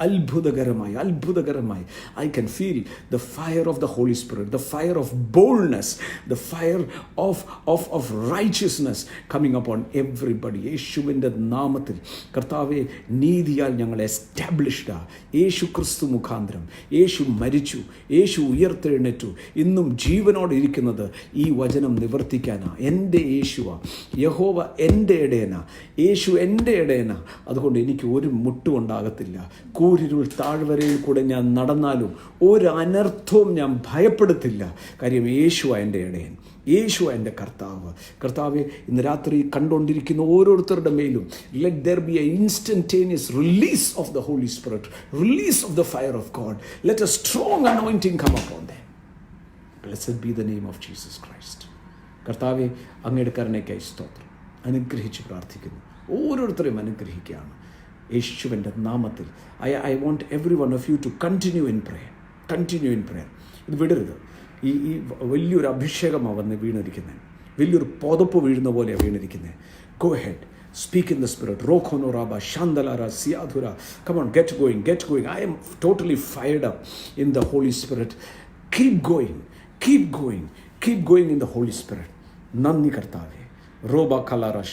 അത്ഭുതകരമായി I can feel the fire of the Holy Spirit, the fire of boldness, the fire of righteousness coming upon everybody. യേശുവിൻ്റെ നാമത്തിൽ കർത്താവേ, നീതിയാൽ ഞങ്ങൾ എസ്റ്റാബ്ലിഷ്ഡ്. യേശു ക്രിസ്തു മുഖാന്തരം യേശു മരിച്ചു, യേശു ഉയർത്തെഴുന്നേറ്റു, ഇന്നും ജീവനോട് ഇരിക്കുന്നത് ഈ വചനം നിവർത്തിക്കാനാ. എൻ്റെ യഹോവ എൻ്റെ ഇടയനാ, യേശു എൻ്റെ ഇടയനാ. അതുകൊണ്ട് എനിക്ക് ഒരു മുട്ടും ഉണ്ടാകത്തില്ല. കൂരിരുൾ താഴ്വരയിൽ കൂടെ ഞാൻ നടന്നാലും ഒരു അനർത്ഥവും ഞാൻ ഭയപ്പെടുത്തില്ല. കാര്യം യേശുവാ എൻ്റെ ഇടയൻ, യേശു എൻ്റെ കർത്താവെ, ഇന്ന് രാത്രി കണ്ടുകൊണ്ടിരിക്കുന്ന ഓരോരുത്തരുടെ മേലും let there be a instantaneous release of the Holy Spirit, release of the fire of God. Let a strong anointing come upon them. Blessed be the name of Jesus Christ. കർത്താവെ, അങ്ങയുടെ കരുണയ്ക്കായി സ്തോത്രം. അനുഗ്രഹിച്ച് പ്രാർത്ഥിക്കുന്നു. ഓരോരുത്തരെയും അനുഗ്രഹിക്കുകയാണ് യേശുവിൻ്റെ നാമത്തിൽ. I want every one of you to continue in prayer. ഇത് വിടരുത്. ഈ വലിയൊരു അഭിഷേകമാണ് വന്ന് വീണിരിക്കുന്നത്. വലിയൊരു പുതപ്പ് വീഴുന്ന പോലെയാണ് വീണിരിക്കുന്നത്. Go ahead. Speak in the spirit. Rokhonoraba, Shandalara, Siadhura. Come on, get going. I am totally fired up in the Holy Spirit. Keep going in the Holy Spirit. Nandi Kartave. Roba Kalara.